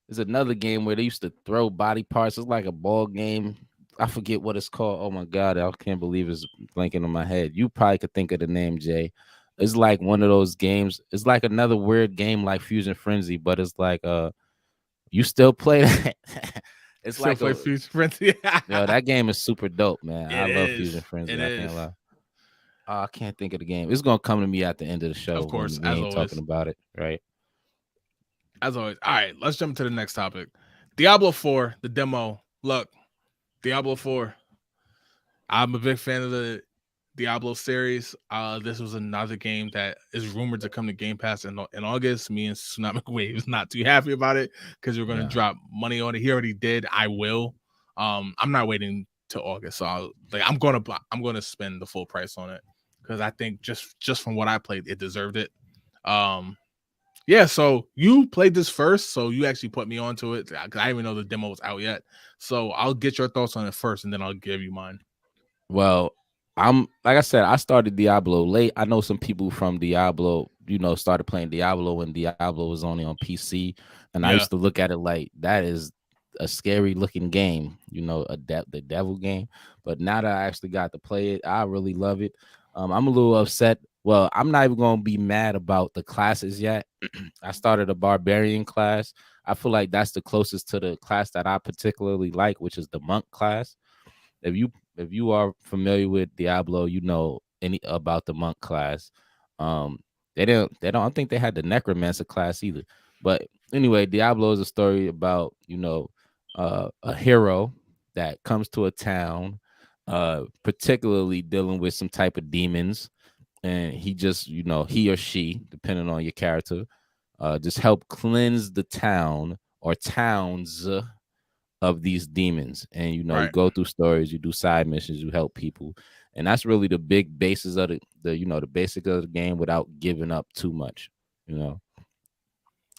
There's another game where they used to throw body parts. It's like a ball game. I forget what it's called. Oh my god, I can't believe it's blanking on my head. You probably could think of the name, Jay. It's like one of those games. It's like another weird game like Fusion Frenzy, but it's like you still play that. It's Still like play a Fusion Friends, yeah. that game is super dope, man. I It love Fusion is. Frenzy. It I can't is. lie. Oh, I can't think of the game. It's gonna come to me at the end of the show Of course, when we as ain't talking always. about it, right? As always. All right, let's jump to the next topic. Diablo 4, the demo. Look, Diablo 4. I'm a big fan of the Diablo series. This was another game that is rumored to come to Game Pass in August. Me and Tsunami Wave's not too happy about it because we're gonna Yeah. drop money on it. He already did. I will. I'm not waiting till August. So I'm gonna spend the full price on it because I think just from what I played, it deserved it. Um, yeah, so you played this first, so you actually put me onto it. 'Cause I didn't even know the demo was out yet. So I'll get your thoughts on it first, and then I'll give you mine. Well, I'm like I said, I started Diablo late. I know some people from Diablo, you know, started playing Diablo when Diablo was only on PC, and I Yeah, used to look at it like that is a scary looking game, you know, the devil game. But now that I actually got to play it, I really love it. I'm a little upset. Well, I'm not even gonna be mad about the classes yet. I started a barbarian class. I feel like that's the closest to the class that I particularly like, which is the monk class. If you are familiar with Diablo, you know any about the monk class. Um, they don't I don't think they had the necromancer class either. But anyway, Diablo is a story about, you know, a hero that comes to a town, particularly dealing with some type of demons, and he just, you know, he or she, depending on your character, just help cleanse the town or towns of these demons. And, you know, you right. go through stories, you do side missions, you help people, and that's really the big basis of the you know, the basic of the game without giving up too much, you know.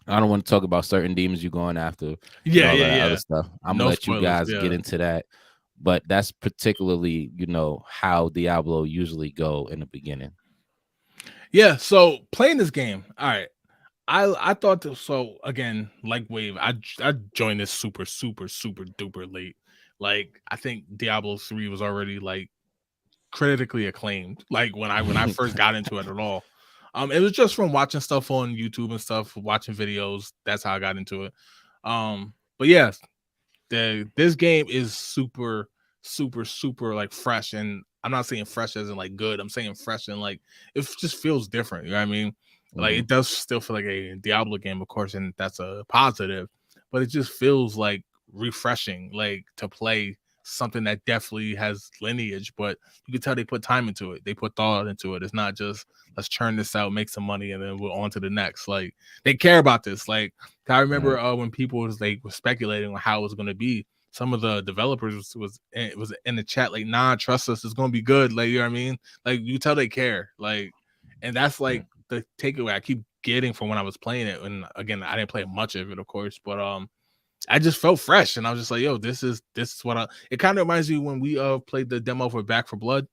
I don't want to talk about certain demons you're going after and Yeah, all yeah, of that other yeah. stuff. I'm gonna No let you spoilers. guys get Yeah. into that, but that's particularly, you know, how Diablo usually go in the beginning. Yeah. So playing this game, all right. I thought this, so again, like Wave, I joined this super duper late. Like I think Diablo 3 was already like critically acclaimed. Like when I first got into it at all. It was just from watching stuff on YouTube and stuff, watching videos. That's how I got into it. But yeah, this game is super like fresh, and I'm not saying fresh as in like good. I'm saying fresh and like it just feels different. You know what I mean? Like Mhm. it does still feel like a Diablo game, of course, and that's a positive. But it just feels like refreshing, like to play something that definitely has lineage. But you can tell they put time into it. They put thought into it. It's not just let's churn this out, make some money, and then we're on to the next. Like they care about this. Like I remember Right. when people was like were speculating on how it was going to be. Some of the developers was in the chat like, nah, trust us, it's going to be good. Like you know what I mean? Like you tell they care. Like, and that's Yeah. like the takeaway I keep getting from when I was playing it. And again, I didn't play much of it, of course, but I just felt fresh, and I was just like, yo, this is what I. It kind of reminds me when we played the demo for Back for Blood,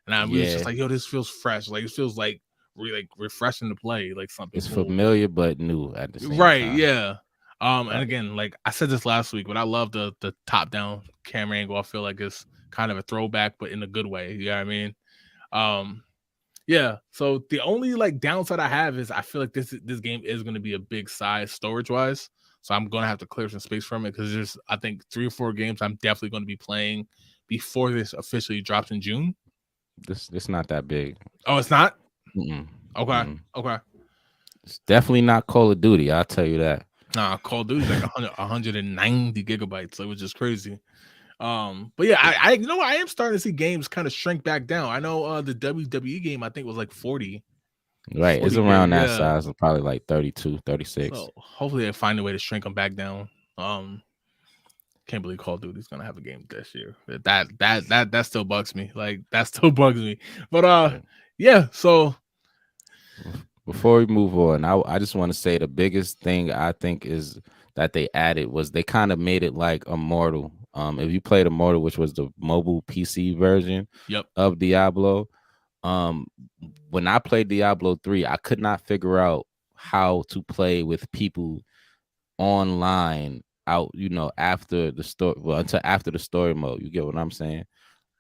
and we was just Yeah. like, yo, this feels fresh. Like it feels like like refreshing to play, like something It's cool. familiar but new at the same Right, time. yeah. And Right. again, like I said this last week, but I love the top down camera angle. I feel like it's kind of a throwback, but in a good way. You know what I mean? Um, yeah. So the only like downside I have is I feel like this game is going to be a big size storage wise. So I'm gonna have to clear some space from it because there's I think 3 or 4 games I'm definitely going to be playing before this officially drops in June. This not that big. Oh, it's not? Mm-mm. Okay. Mm-mm. Okay. It's definitely not Call of Duty. I'll tell you that. Nah, Call of Duty's like 190 gigabytes. So it was just crazy. But yeah, I you know I am starting to see games kind of shrink back down. I know the WWE game I think was like 40 Right. It's 40 gig, around that yeah. size, probably like 32, 36. So hopefully they find a way to shrink them back down. Um, can't believe Call of Duty's gonna have a game this year. That still bugs me. Like that still bugs me. But Right. yeah. So Before we move on, I just want to say the biggest thing I think is that they added was they kind of made it like Immortal. If you played Immortal, which was the mobile PC version yep. of Diablo, um, when I played Diablo 3, I could not figure out how to play with people online out, after the story, well, until after the story mode. You get what I'm saying?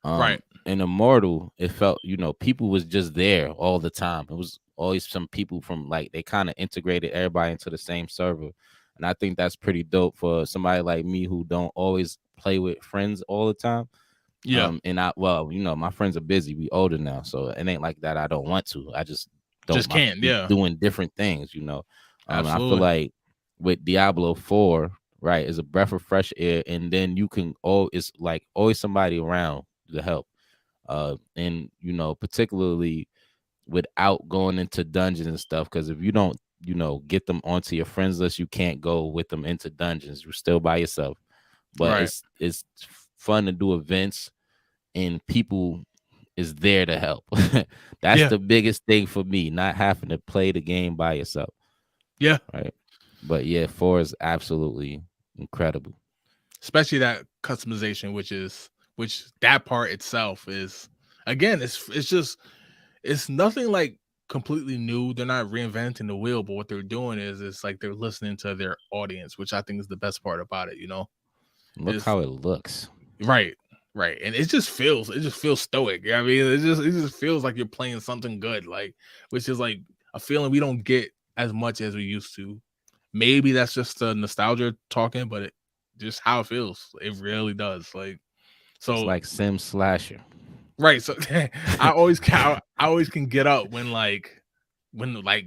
Right. In Immortal, it felt, people was just there all the time. It was always some people from, like, they kind of integrated everybody into the same server. And I think that's pretty dope for somebody like me who don't always play with friends all the time. Yeah. And well, my friends are busy. We older now, so it ain't like that. I don't want to. I just don't. Just can't. We Yeah. doing different things. I feel Absolutely. like with Diablo 4, right, is a breath of fresh air, and then you can it's like always somebody around to help. And particularly without going into dungeons and stuff, because if you don't, get them onto your friends list, you can't go with them into dungeons. You're still by yourself. But Right. it's fun to do events and people is there to help. That's Yeah. the biggest thing for me, not having to play the game by yourself. Yeah. Right. But yeah, 4 is absolutely incredible. Especially that customization, which that part itself is again, it's just it's nothing like completely new. They're not reinventing the wheel, but what they're doing is it's like they're listening to their audience, which I think is the best part about it, you know? Look Is how it looks. right, right. And it just feels stoic. I mean, it just feels like you're playing something good, like which is like a feeling we don't get as much as we used to. Maybe that's just the nostalgia talking, but it just how it feels. It really does. Like It's so like Sim Slasher. right. So I always can get up when like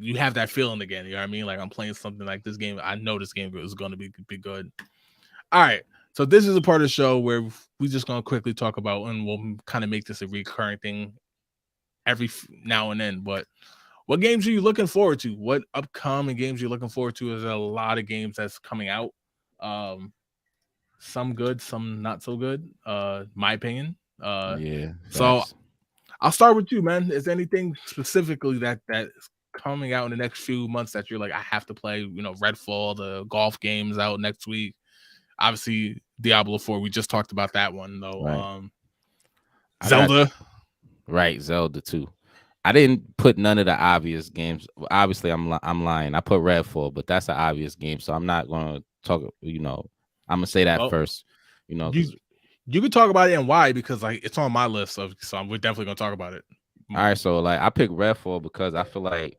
you have that feeling again. You know what I mean? Like I'm playing something like this game. I know this game is going to be good. All right. So this is a part of the show where we just gonna quickly talk about, and we'll kind of make this a recurring thing every now and then. But what games are you looking forward to? What upcoming games you're looking forward to? There's a lot of games that's coming out. Um, some good, some not so good. My opinion. Yeah, So facts. I'll start with you, man. Is there anything specifically that is coming out in the next few months that you're like, I have to play? You know, Redfall, the golf games out next week. Obviously, Diablo 4. We just talked about that one though. Right. I got Zelda. right, Zelda too. I didn't put none of the obvious games. Obviously, I'm lying. I put Redfall, but that's an obvious game, so I'm not gonna talk. I'm gonna say that Well, first. you Because you can talk about it and why, because like it's on my list, so we're definitely gonna talk about it all more. right, so like I picked Redfall because I feel like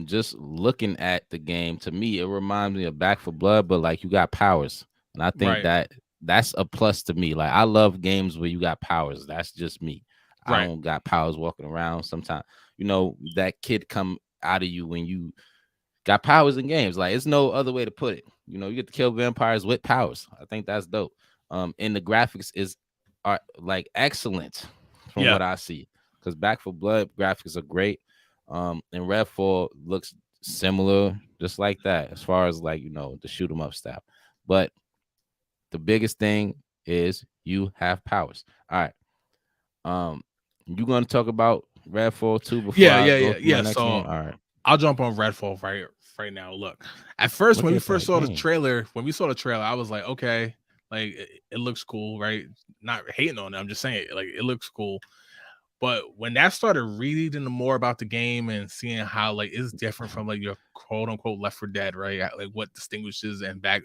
just looking at the game to me it reminds me of Back for Blood, but like you got powers, and I think Right, that that's a plus to me. Like I love games where you got powers. That's just me. I right, don't got powers walking around. Sometimes that kid come out of you when you got powers in games. Like it's no other way to put it. You get to kill vampires with powers. I think that's dope. And the graphics are like excellent from yeah, what I see. Because Back for Blood graphics are great. And Redfall looks similar, just like that, as far as like the shoot 'em up style. But the biggest thing is you have powers. All right. Um, you gonna talk about Redfall 2 before yeah, I yeah, go yeah, to my yeah. next game? So All right. I'll jump on Redfall right now. Look, at first Look when we at first that saw the game. trailer, I was like, okay, like it looks cool, right? Not hating on it. I'm just saying, like it looks cool. But when that started reading more about the game and seeing how like it's different from like your quote unquote Left for Dead, right? Like what distinguishes and Back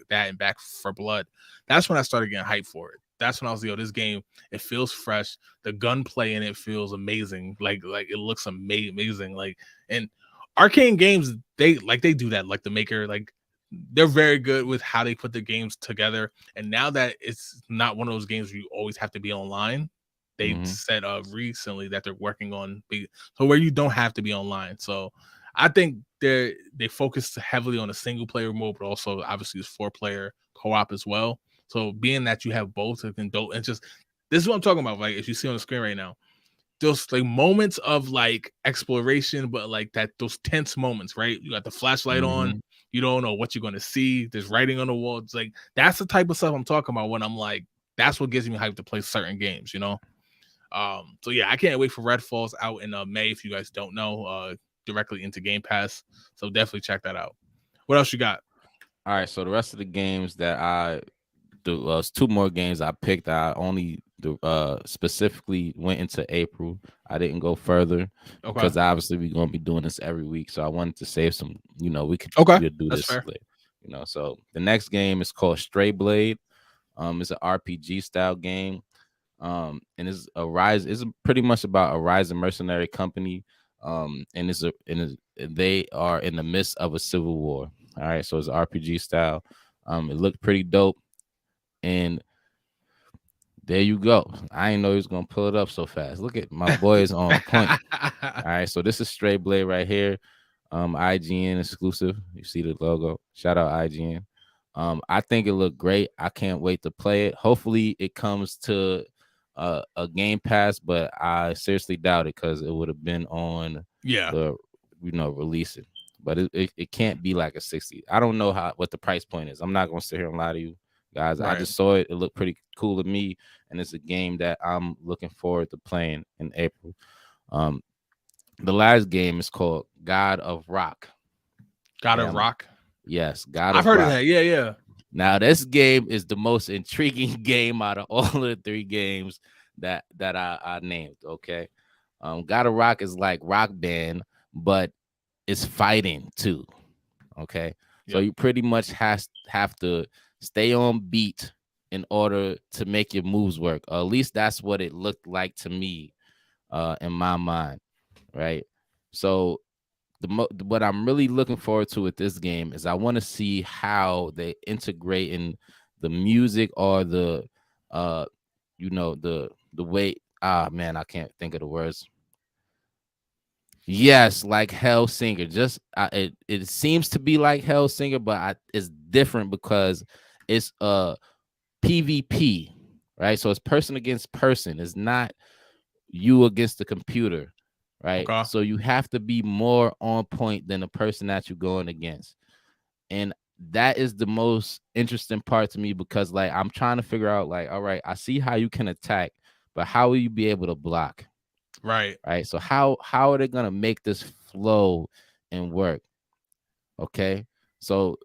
for Blood, that's when I started getting hyped for it. That's when I was like, yo, this game, it feels fresh. The gunplay in it feels amazing. Like it looks amazing. Like and Arcane Games, they do that. Like the maker, like they're very good with how they put the games together. And now that it's not one of those games where you always have to be online, they Mm-hmm. said recently that they're working on so where you don't have to be online. So I think they focus heavily on a single player mode, but also obviously it's 4-player co-op as well. So being that you have both, and just this is what I'm talking about. Like if you see on the screen right now, those like moments of like exploration, but like that those tense moments, right? You got the flashlight on, Mm-hmm. you don't know what you're gonna see. There's writing on the wall. It's like that's the type of stuff I'm talking about when I'm like, that's what gives me hype to play certain games. So yeah, I can't wait for Redfall's out in May. If you guys don't know, directly into Game Pass, so definitely check that out. What else you got? All right, so the rest of the games that I do was two more games I picked. I only specifically went into April. I didn't go further Okay, because obviously we're gonna be doing this every week. So I wanted to save some. okay, We'll do that's this fair. later. So the next game is called Stray Blade. It's an RPG style game. And it's pretty much about a rising mercenary company. They are in the midst of a civil war. All right, so it's RPG style. It looked pretty dope, and there you go. I didn't know he was gonna pull it up so fast. Look at my boys on point. All right, so this is Stray Blade right here. IGN exclusive. You see the logo. Shout out IGN. I think it looked great. I can't wait to play it. Hopefully, it comes to a Game Pass, but I seriously doubt it because it would have been on Yeah, the release it. But it can't be like a 60. I don't know what the price point is. I'm not gonna sit here and lie to you guys. I right. just saw it. It looked pretty cool to me, and it's a game that I'm looking forward to playing in April. Um, the last game is called God of Rock. God Okay, of Rock. yes, God I've of heard of Rock. that. Yeah, yeah. Now this game is the most intriguing game out of all the three games that I named. Okay, God of Rock is like Rock Band, but it's fighting too. Okay, so Yep. you pretty much have to stay on beat in order to make your moves work. Or at least that's what it looked like to me, in my mind, right? So what I'm really looking forward to with this game is I want to see how they integrate in the music or uh the way, man, I can't think of the words. Yes, like Hellsinger. Just it seems to be like Hellsinger, but it's different because it's PvP, right? So it's person against person. It's not you against the computer, right? Okay. So you have to be more on point than the person that you're going against. And that is the most interesting part to me because like I'm trying to figure out like, all right, I see how you can attack, but how will you be able to block? Right. Right. So how are they gonna make this flow and work? Okay. So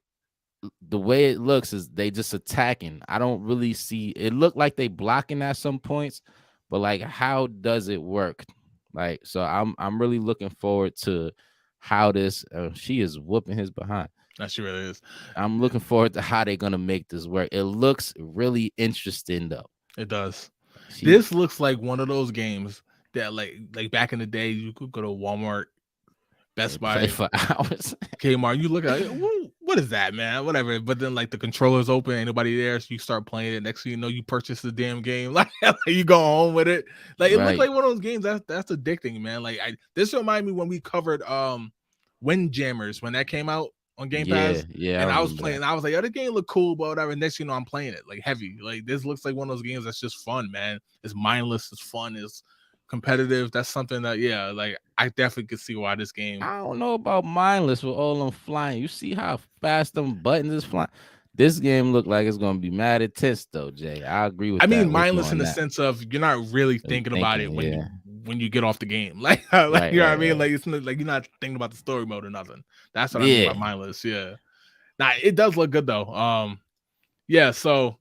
the way it looks is they just attacking. I don't really see it look like they blocking at some points, but like how does it work? Like, so I'm really looking forward to how this. She is whooping his behind. That sure really is. I'm looking forward to how they're gonna make this work. It looks really interesting though. It does. She This looks like one of those games that like back in the day you could go to Walmart, Best and play Buy, for hours. Kmart. You look at it, what is that, man? Whatever. But then like the controller's open, ain't nobody there, so you start playing it. Next thing you know, you purchase the damn game. Like you go home with it. Like it looked Right. like one of those games that's addicting, man. Like this reminded me when we covered Windjammers when that came out on Game Yeah, Pass. yeah, I And I was remember that. playing, I was like, oh, the game look cool, but whatever. Next, you know, I'm playing it like heavy. Like this looks like one of those games that's just fun, man. It's mindless, it's fun, it's competitive. That's something that, yeah, like I definitely could see why this game. I don't know about mindless with all them flying. You see how fast them buttons is flying. This game look like it's gonna be mad intense though, Jay. I agree I with mean, that with you mindless in on the that. sense of you're not really I'm thinking about it thinking, yeah. when you get off the game, like Right, you know what I right, mean. right. Like it's not, like you're not thinking about the story mode or nothing. That's what I mean by Yeah. mindless. Yeah, now it does look good though. Yeah. So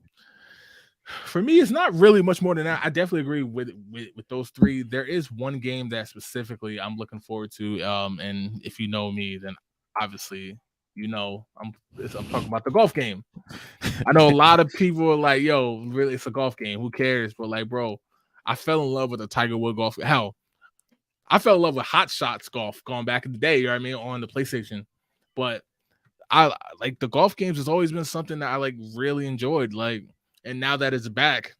for me, it's not really much more than that. I definitely agree with those three. There is one game that specifically I'm looking forward to. And if you know me, then obviously you know I'm talking about the golf game. I know a lot of people are like, "Yo, really, it's a golf game. Who cares?" But like, bro, I fell in love with the Tiger Wood golf. Hell, I fell in love with Hot Shots golf going back in the day. You know what I mean, on the PlayStation. But I like the golf games has always been something that I like really enjoyed. Like, and now that it's back,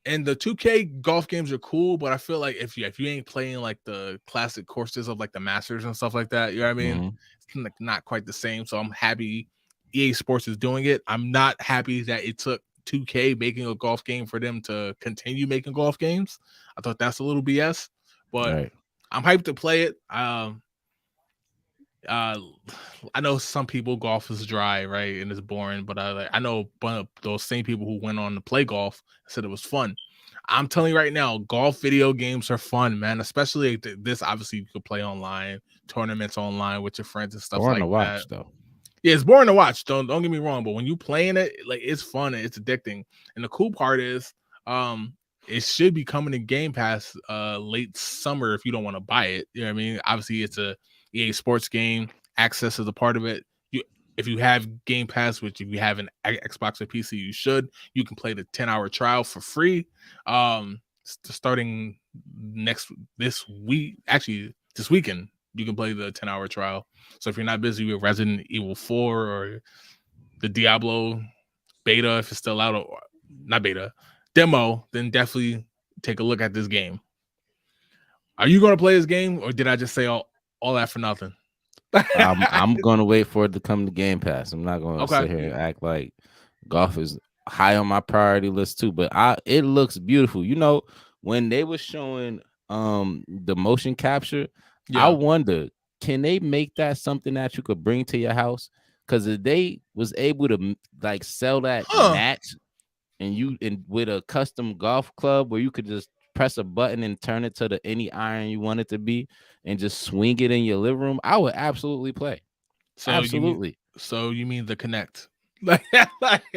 and the 2K golf games are cool, but I feel like if you ain't playing like the classic courses of like the Masters and stuff like that, you know what I mean? Mhm. It's like not quite the same. So I'm happy EA Sports is doing it. I'm not happy that it took 2K making a golf game for them to continue making golf games. I thought that's a little BS, but Right. I'm hyped to play it. Uh I know some people golf is dry, right, and it's boring, but I know those same people who went on to play golf said it was fun. I'm telling you right now, golf video games are fun, man. Especially this. Obviously, you could play online, tournaments online with your friends and stuff Boring like to that. watch though. Yeah, it's boring to watch. Don't get me wrong, but when you playing it, like it's fun and it's addicting. And the cool part is, it should be coming to Game Pass late summer if you don't want to buy it. You know what I mean? Obviously, it's a EA Sports game. Access is a part of it. You if you have Game Pass, which if you have an Xbox or PC, you should. You can play the 10-hour trial for free. Starting this week, actually this weekend, you can play the 10-hour trial. So if you're not busy with Resident Evil 4 or the Diablo beta, if it's still out, or not beta, demo, then definitely take a look at this game. Are you going to play this game, or did I just say all that for nothing? I'm gonna wait for it to come to Game Pass. I'm not gonna Okay. sit here and act like golf is high on my priority list too. But it looks beautiful. You know, when they were showing the motion capture, I Yeah. wonder, can they make that something that you could bring to your house? Because if they was able to like sell that Huh. match and with a custom golf club where you could just press a button and turn it to the any iron you want it to be and just swing it in your living room, I would absolutely play. So Absolutely. you mean the Connect? Like,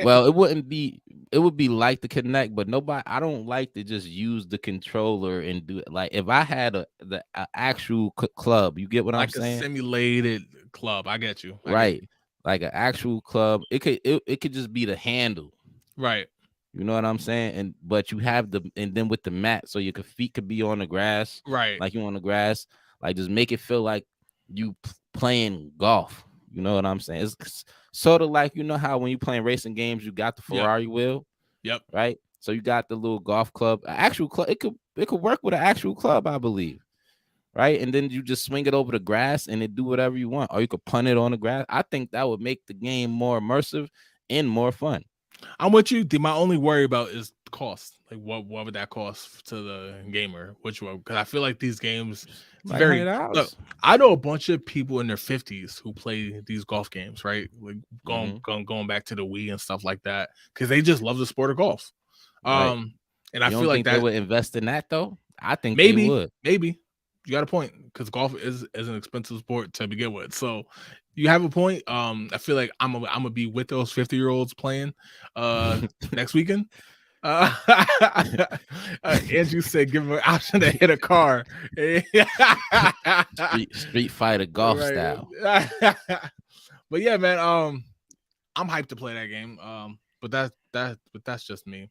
Well, it would be like the Connect, but nobody I don't like to just use the controller and do it. Like if I had a actual club, you get what I'm like a saying? simulated club. I get you. I get Right. you. Like an actual club. It could just be the handle. Right. You know what I'm saying? And but you have and then with the mat, so your feet could be on the grass, Right. like you on the grass. Like just make it feel like you playing golf. You know what I'm saying? It's sort of like you know how when you playing racing games, you got the Yep. Ferrari wheel, Yep. right? So you got the little golf club, an actual club. It could work with an actual club, I believe, right? And then you just swing it over the grass and it do whatever you want, or you could punt it on the grass. I think that would make the game more immersive and more fun. I'm with you. My only worry about is the cost. Like, what would that cost to the gamer? Which one? Because I feel like these games, it's Like hundred very. Look, dollars. I know a bunch of people in their 50s who play these golf games, right? Like going back to the Wii and stuff like that, because they just love the sport of golf. Right. And I You feel don't like think they that would invest in that though? I think they maybe, would. maybe you got a point because golf is an expensive sport to begin with. So you have a point. I feel like I'm gonna be with those 50-year-olds playing next weekend. Uh, Andrew said, "Give him an option to hit a car." Street Fighter golf Right. style. But yeah, man. I'm hyped to play that game. But that's just me.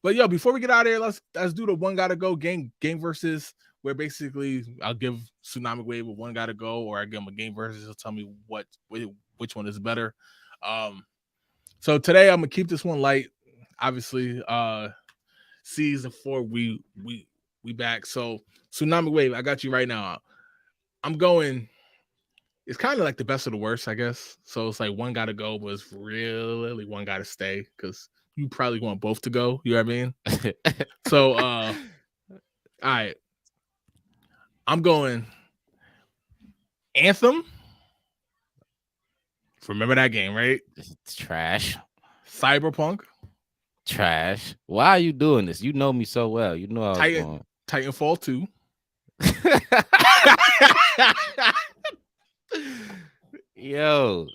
But yo, before we get out of here, let's do the one gotta go game versus, where basically I'll give Tsunami Wave a one gotta go, or I give him a game versus. He'll tell me which one is better. So today I'm gonna keep this one light. Obviously, season 4 we back. So Tsunami Wave, I got you right now. I'm going. It's kind of like the best of the worst, I guess. So it's like one gotta go, but it's really one gotta stay, because you probably want both to go. You know what I mean? So all right. I'm going Anthem. Remember that game, right? It's trash. Cyberpunk. Trash. Why are you doing this? You know me so well. You know I was going. Titanfall 2. Yo,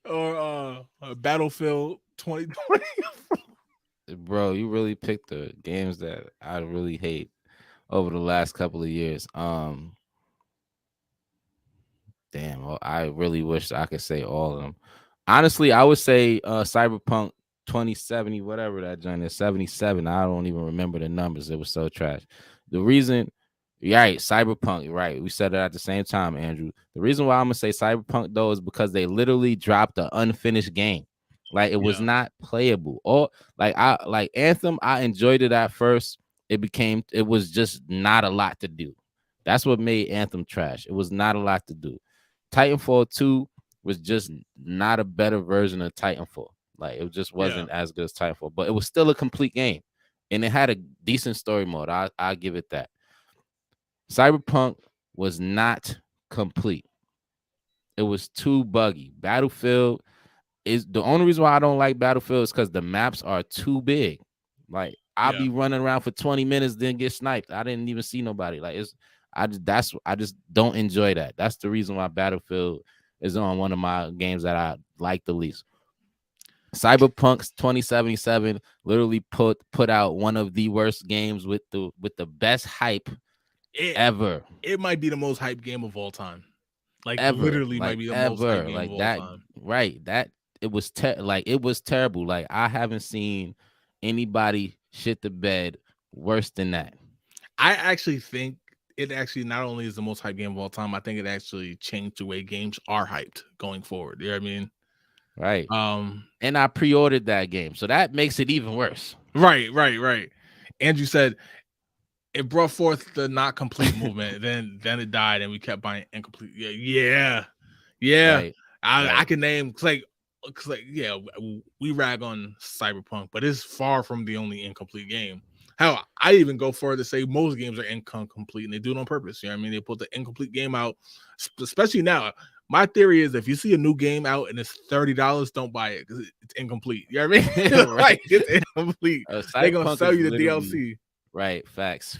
or Battlefield 2020. bro, you really picked the games that I really hate over the last couple of years. Damn, well, I really wish I could say all of them. Honestly, I would say Cyberpunk 2070, whatever that joint is, 77. I don't even remember the numbers. It was so trash. The reason, right, Cyberpunk, right. We said it at the same time, Andrew. The reason why I'm gonna say Cyberpunk though is because they literally dropped an unfinished game. Like it was not playable. Or like Anthem, I enjoyed it at first. It was just not a lot to do. That's what made Anthem trash. It was not a lot to do. Titanfall 2 was just not a better version of Titanfall. Like it just wasn't as good as Titanfall, but it was still a complete game, and it had a decent story mode. I give it that. Cyberpunk was not complete. It was too buggy. Battlefield is the only reason why I don't like Battlefield is because the maps are too big. Like I'll be running around for 20 minutes, then get sniped. I didn't even see nobody. Like I just don't enjoy that. That's the reason why Battlefield is on one of my games that I like the least. Cyberpunk 2077 literally put out one of the worst games with the best hype ever. It might be the most hyped game of all time. Like ever. Literally like, might be the ever. most hyped game like of that, all time. Right. That it was it was terrible. Like I haven't seen anybody shit the bed worse than that. I actually think it actually not only is the most hyped game of all time, I think it actually changed the way games are hyped going forward. You know what I mean? Right. And I pre-ordered that game, so that makes it even worse. Right. Andrew said it brought forth the not complete movement. then it died, and we kept buying incomplete. Yeah. Right. I can name like we rag on Cyberpunk, but it's far from the only incomplete game. Hell, I even go further to say most games are incomplete, and they do it on purpose. You know what I mean? They put the incomplete game out, especially now. My theory is if you see a new game out and it's $30, don't buy it because it's incomplete. You know what I mean? Right. It's incomplete. They're gonna sell you the DLC. Right. Facts.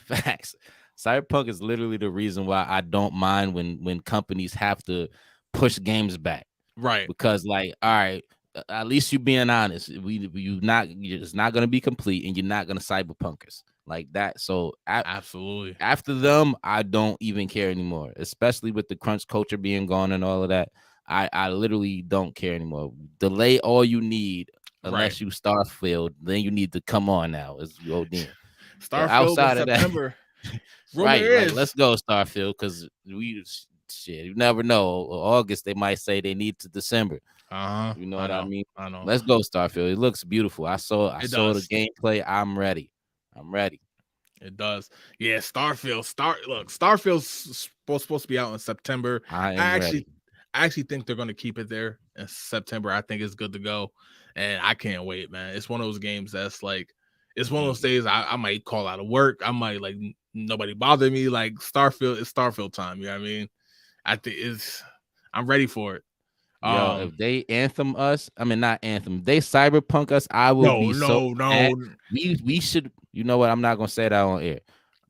Cyberpunk is literally the reason why I don't mind when companies have to push games back. Right. Because like, all right, at least you being honest. It's not gonna be complete, and you're not gonna cyberpunk us like that. So absolutely, after them, I don't even care anymore. Especially with the crunch culture being gone and all of that, I literally don't care anymore. Delay all you need, unless you Starfield. Then you need to come on now. It's OD. Starfield outside of September. That, right? Like, let's go Starfield, because you never know. August they might say they need to December. You know what I mean? I know. Let's go Starfield. It looks beautiful. I saw the gameplay. I'm ready. It does. Yeah, Starfield's supposed to be out in September. I actually think they're going to keep it there in September. I think it's good to go, and I can't wait, man. It's one of those games that's like, it's one of those days I might call out of work. I might like nobody bother me. Like Starfield, it's Starfield time. You know what I mean? I think I'm ready for it. Yo, if they Anthem us, I mean not Anthem, they Cyberpunk us, I will be so mad. We should, you know what? I'm not gonna say that on air,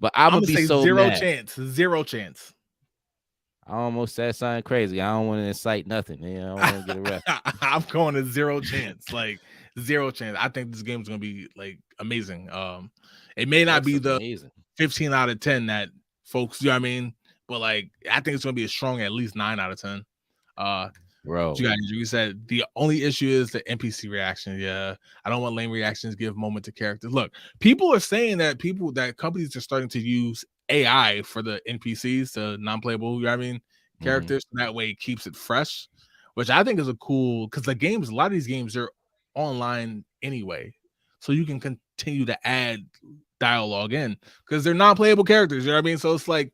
but I'm gonna be say so zero mad. chance. I almost said something crazy. I don't want to incite nothing. I don't want to get arrested. I'm going to zero chance. Like zero chance. I think this game's gonna be like amazing. It may It not looks be the amazing, 15 out of 10 that folks, you know what I mean? But like I think it's gonna be a strong at least 9 out of 10. bro. You said the only issue is the NPC reaction. Yeah, I don't want lame reactions. Give moment to characters. Look, people are saying that companies are starting to use AI for the NPCs, the non-playable. You know what I mean? Characters. That way, it keeps it fresh, which I think is a cool because a lot of these games are online anyway, so you can continue to add dialogue in because they're non-playable characters. You know what I mean? So it's like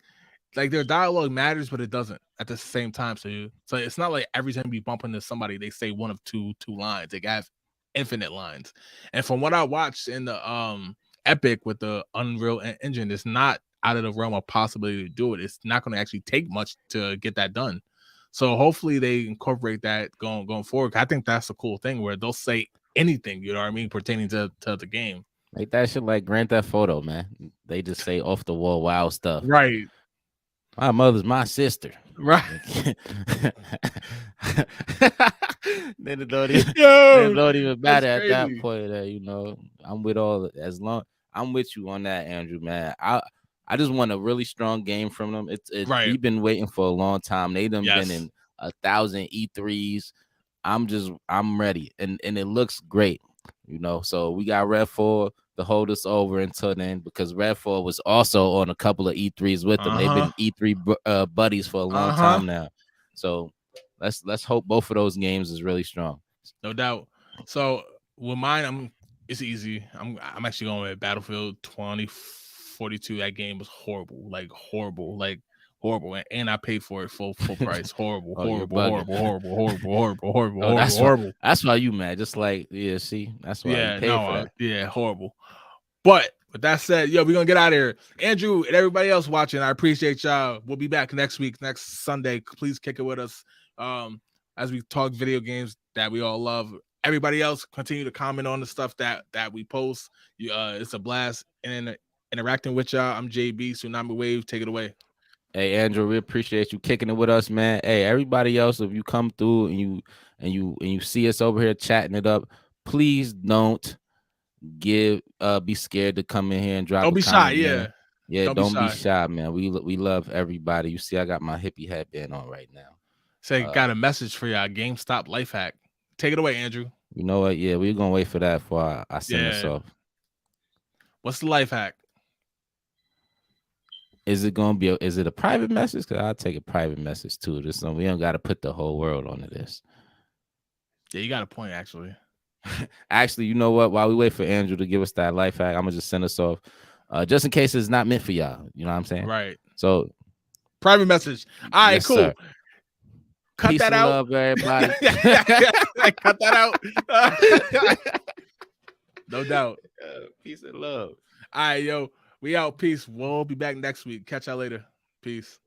their dialogue matters, but it doesn't at the same time. So it's not like every time you bump into somebody, they say one of two lines. They have infinite lines. And from what I watched in the Epic with the Unreal Engine, it's not out of the realm of possibility to do it. It's not going to actually take much to get that done. So hopefully they incorporate that going forward. I think that's a cool thing where they'll say anything, you know what I mean, pertaining to the game. Make that shit like Grand Theft Auto, man. They just say off the wall wild stuff. Right. My mother's my sister. Right. Then it don't even, matter at that point. I'm with you on that, Andrew, man. I just want a really strong game from them. Right. We've been waiting for a long time. They done Yes. been in 1,000 E3s. I'm ready, and it looks great. So we got Redfall to hold us over until then because Redfall was also on a couple of E3s with them. They've been E3 buddies for a long time now. So let's hope both of those games is really strong. No doubt. So with mine, it's easy. I'm actually going with Battlefield 2042. That game was horrible, and I paid for it full price. Horrible. That's why you mad. Just like see, that's why you paid for that. Horrible. But with that said, we're gonna get out of here. Andrew and everybody else watching, I appreciate y'all. We'll be back next Sunday. Please kick it with us. As we talk video games that we all love. Everybody else, continue to comment on the stuff that we post. It's a blast and interacting with y'all. I'm JB, Tsunami Wave. Take it away. Hey Andrew, we appreciate you kicking it with us, man. Hey, everybody else, if you come through and you see us over here chatting it up, please don't be scared to come in here and drop. Don't be shy, don't be shy, man. We love everybody. You see, I got my hippie headband on right now. Say, got a message for y'all. GameStop life hack. Take it away, Andrew. You know what? Yeah, we're gonna wait for that before I send this off. What's the life hack? Is it a private message? Because I'll take a private message too. We don't got to put the whole world onto this. Yeah, you got a point, actually. Actually, you know what? While we wait for Andrew to give us that life hack, I'm gonna just send us off, just in case it's not meant for y'all. You know what I'm saying? Right. So, private message. All right, cool. Sir. Cut Peace that and out. Love, everybody. Cut that out. No doubt. Peace and love. All right, yo. We out. Peace. We'll be back next week. Catch y'all later. Peace.